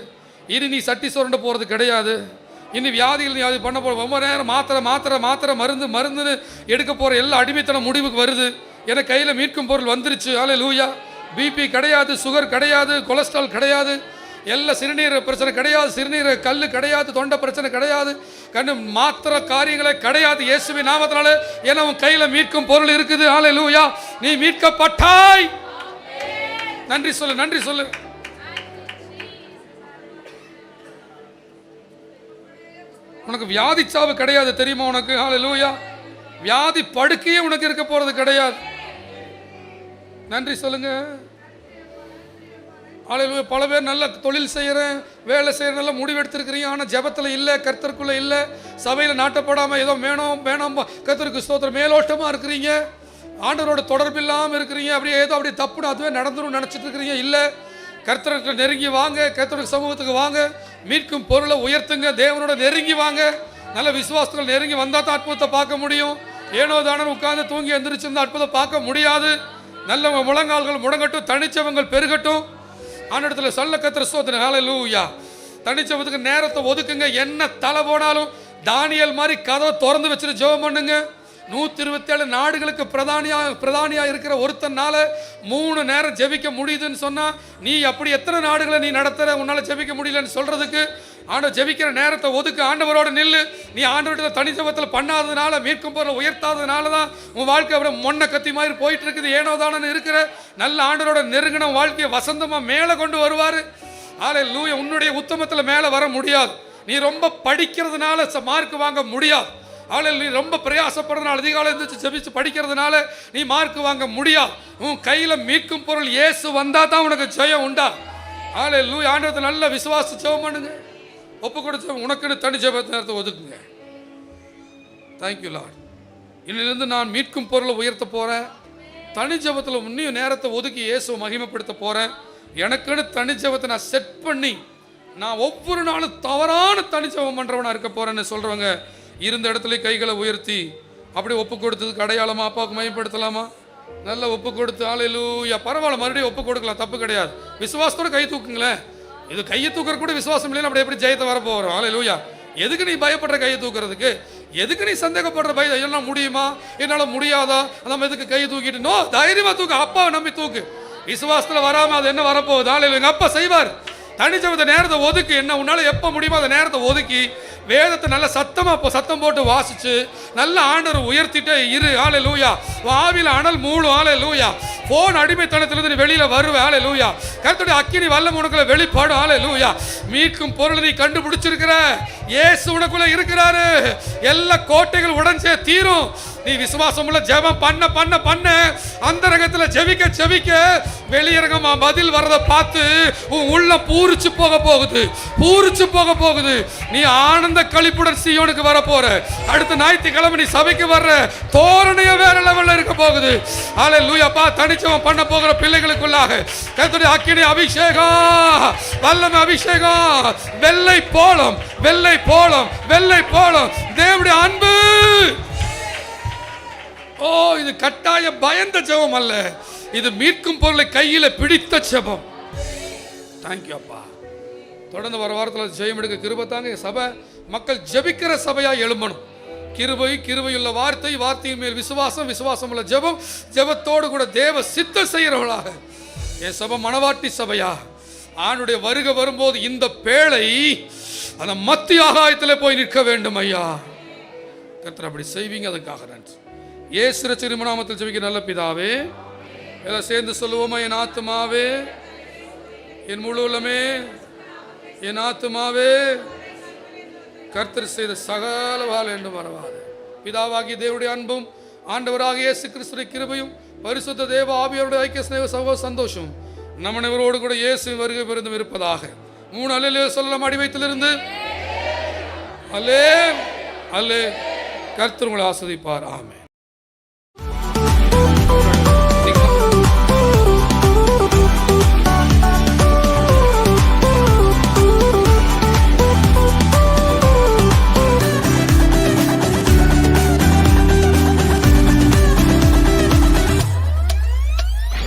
இனி நீ சட்டி சுரண்ட போகிறது கிடையாது. இனி வியாதிகள் நீ அது பண்ண போகிற ரொம்ப நேரம் மாத்திரை மருந்துன்னு எடுக்க போகிற எல்லா அடிமைத்தனம் முடிவுக்கு வருது. எனக்கு கையில் மீட்கும் பொருள் வந்துருச்சு. ஹல்லேலூயா. பிபி கிடையாது, சுகர் கிடையாது, கொலஸ்ட்ரால் கிடையாது, எல்லாம் சிறுநீர் பிரச்சனை கிடையாது, சிறுநீர் கல் கிடையாது, தொண்டை பிரச்சனை கிடையாது, கண்ணு மாத்திர காரியங்களே கிடையாது. இயேசுவின் நாமத்தினால ஏன்னா உன் கையில் மீட்கும் பொருள் இருக்குது. ஹல்லேலூயா. நீ மீட்கப்பட்டாய். நன்றி சொல்லு, நன்றி சொல்லு. உனக்கு வியாதி சாவு கிடையாது தெரியுமா உனக்கு? ஹல்லேலூயா. வியாதி படுக்கையே உனக்கு இருக்க போறது கிடையாது. நன்றி சொல்லுங்க. ஹல்லேலூயா. பல பேர் நல்ல தொழில் செய்கிறேன், வேலை செய்யறதுல முடிவெடுத்திருக்கிறீங்க, ஆனால் ஜெபத்தில் இல்லை, கர்த்தருக்குள்ளே இல்லை, சபையில் நாட்டப்படாமல் ஏதோ வேணாம் கர்த்தருக்கு ஸ்தோத்திரம் மேலோட்டமாக இருக்கிறீங்க, ஆண்டவரோட தொடர்பு இல்லாமல் இருக்கிறீங்க, அப்படியே ஏதோ அப்படியே தப்புன்னு அதுவே நடந்துடும் நினச்சிட்டு இருக்கிறீங்க. இல்லை, கர்த்தருக்கு நெருங்கி வாங்க, கர்த்தருக்கு சமூகத்துக்கு வாங்க, மீட்கும் பொருளை உயர்த்துங்க, தேவனோட நெருங்கி வாங்க. நல்ல விசுவாசத்தில் நெருங்கி வந்தால் தான் அற்புதத்தை பார்க்க முடியும். ஏனோ தானே உட்கார்ந்து தூங்கி எந்திரிச்சிருந்தா அற்புதம் பார்க்க முடியாது. நல்ல முழங்கால்கள் முடங்கட்டும், தனிச்சவங்கள் பெருகட்டும். ஆண்டவரத்துல சொல்ல கர்த்தர் ஸ்தோத்திரம், ஹல்லேலூயா. தனிச்சவத்துக்கு நேரத்தை ஒதுக்குங்க. என்ன தலை போனாலும் தானியேல் மாதிரி கதவை திறந்து வச்சுட்டு ஜெபம் பண்ணுங்க. 127 நாடுகளுக்கு பிரதானியா இருக்கிற ஒருத்தனால 3 நேரம் ஜெபிக்க முடியுதுன்னு சொன்னா, நீ அப்படி எத்தனை நாடுகளை நீ நடத்துற, உன்னால ஜெபிக்க முடியலன்னு சொல்றதுக்கு ஆண்டவர் ஜெபிக்கிற நேரத்தை ஒதுக்கு, ஆண்டவரோட நில்லு. நீ ஆண்டவர்கிட்ட தனிச்சபத்தில் பண்ணாததுனால, மீட்கும் பொருளை உயர்த்தாததுனால தான் உன் வாழ்க்கை அப்படியே மொன்ன கத்தி மாதிரி போயிட்டு இருக்குது. ஏனோ தானே இருக்கிற. நல்ல ஆண்டவரோட நெருங்கின வாழ்க்கையை வசந்தமா மேலே கொண்டு வருவாரு. ஹல்லேலூயா. உன்னுடைய உத்தமத்தில் மேலே வர முடியாது. நீ ரொம்ப படிக்கிறதுனால மார்க் வாங்க முடியாது. ஹல்லேலூயா. நீ ரொம்ப பிரயாசப்படுறதுனால, அதிகாலை எழுந்திரிச்சு ஜெபிச்சு படிக்கிறதுனால நீ மார்க் வாங்க முடியாது. உன் கையில் மீட்கும் பொருள் இயேசு வந்தா தான் உனக்கு ஜெயம் உண்டா. ஹல்லேலூயா. ஆண்டவரத்தை நல்ல விசுவாச ஜெபம் பண்ணுங்க. ஒப்பு கொடுத்து உனக்குன்னு தனி ஜெப நேரத்தை ஒதுக்குங்க. Thank you Lord. இன்னிலிருந்து நான் மீட்கும் பொருளை உயர்த்த போகிறேன். தனி ஜெபத்தில் இன்னும் நேரத்தை ஒதுக்கி இயேசுவை மகிமைப்படுத்த போகிறேன். எனக்குன்னு தனி ஜெபத்தை நான் செட் பண்ணி நான் ஒவ்வொரு நாளும் தவறான தனி ஜெபம் பண்ணுறவனாக இருக்க போகிறேன்னு சொல்கிறவங்க இருந்த இடத்துல கைகளை உயர்த்தி அப்படி ஒப்பு கொடுத்ததுக்கு அடையாளமா அப்பாவுக்கு மகிமைப்படுத்தலாமா? நல்லா ஒப்பு கொடுத்து ஹல்லேலூயா. பரவாயில்ல, மறுபடியும் ஒப்பு கொடுக்கலாம், தப்பு கிடையாது. விசுவாசத்தோட கை தூக்குங்களேன். இது கையை தூக்குற கூட விசுவாசம் இல்லைன்னு அப்படி எப்படி ஜெயத்தை வரப்போகிறோம். ஹல்லேலூயா. எதுக்கு நீ பயப்படுற கையை தூக்குறதுக்கு? எதுக்கு நீ சந்தேகப்படுற பயம்? எல்லாம் முடியுமா, என்னால் முடியாதா, நம்ம எதுக்கு கையை தூக்கிட்டு? நோ, தைரியமா தூக்கு, அப்பாவை நம்பி தூக்கு. விசுவாசத்தில் வராமல் அது என்ன வரப்போகுது? ஹல்லேலூயா. எங்கள் அப்பா செய்வார். தனிச்சவத்தை நேரத்தை ஒதுக்கி, என்ன உன்னால் எப்போ முடியுமோ அந்த நேரத்தை ஒதுக்கி வேதத்தை நல்ல சத்தம் போட்டு வாசிச்சு நல்ல ஆண்டவர் உயர்த்திட்டே இரு. ஹல்லேலூயா. ஆவியில் அனல் மூடும். ஹல்லேலூயா. போன் அடிமைத்தனத்திலிருந்து வெளியில வருவேன். ஹல்லேலூயா. கர்த்தருடைய அக்கினி வல்லம் உனக்குள்ள வெளிப்பாடும். ஹல்லேலூயா. மீட்கும் பொருளை நீ கண்டுபிடிச்சிருக்கிற, இயேசு உனக்குள்ள இருக்கிறாரு. எல்லா கோட்டைகள் உடைஞ்சே தீரும். நீ விசுவாசம் உள்ள ஜெபம் பண்ண பண்ண பண்ண அந்தரங்கத்தில் ஜெபிக்க வெளியரங்கமா பதில் வரதை பார்த்து உன் உள்ள பூரிச்சு போக போகுது. நீ ஆனந்த களிப்புடன் சீயோனுக்கு வர போற. அடுத்த ஞாயிற்றுக்கிழமை நீ சபைக்கு வர்ற தோரணைய வேற லெவல்ல இருக்க போகுது. ஹல்லேலூயா. பா தனிச்சவம் பண்ண போகிற பிள்ளைகளுக்குள்ளாக கர்த்தருடைய அக்கினி அபிஷேகம், வல்லமை அபிஷேகம், வெள்ளை போலம் தேவனுடைய அன்பு. ஓ, இது கட்டாய பயந்த ஜெபம் அல்ல, இது மீட்கும் பொருளை கையில பிடித்த ஜெபம். தேங்க்யூ அப்பா. தொடர்ந்து வர வாரத்தில் ஜெயம் எடுக்க கிருபை தாங்க. சபை மக்கள் ஜெபிக்கிற சபையா எழும்பணும். கிருபையுள்ள வார்த்தையின் மேல் விசுவாசம் உள்ள ஜெபம், ஜெபத்தோடு கூட தேவ சித்தம் செய்கிறவர்களாக என் சபை மணவாட்டி சபையா ஆணுடைய வருகை வரும்போது இந்த பேழை அந்த மத்திய ஆகாயத்தில் போய் நிற்க வேண்டும் ஐயா. கர்த்தர் அப்படி செய்வீங்க, அதுக்காக நன்றி. இயேசு ரட்சகர் நாமத்தில் ஜெபிக்கிற நல்ல பிதாவே, எல்லாம் சேர்ந்து சொல்லுவோமா? என் ஆத்துமாவே, என் முழு உள்ளமே, என் ஆத்துமாவே கர்த்தர் செய்த சகல வாழ என்று மறவாது. பிதாவாகிய தேவனுடைய அன்பும் ஆண்டவராக இயேசு கிறிஸ்துவின் கிருபையும் பரிசுத்த தேவ ஆவியோருடைய ஐக்கிய ஸ்நேக சகோதர சந்தோஷம் நம்ம அனைவரோடு கூட இயேசு வருகை பெருந்தும் இருப்பதாக. 3 அல்லேலூயா சொல்லலாம். அடி வயிற்றிலிருந்து அல்லே அல்லே. கர்த்தர் உங்களை ஆசீர்வதிப்பார். ஆமென்.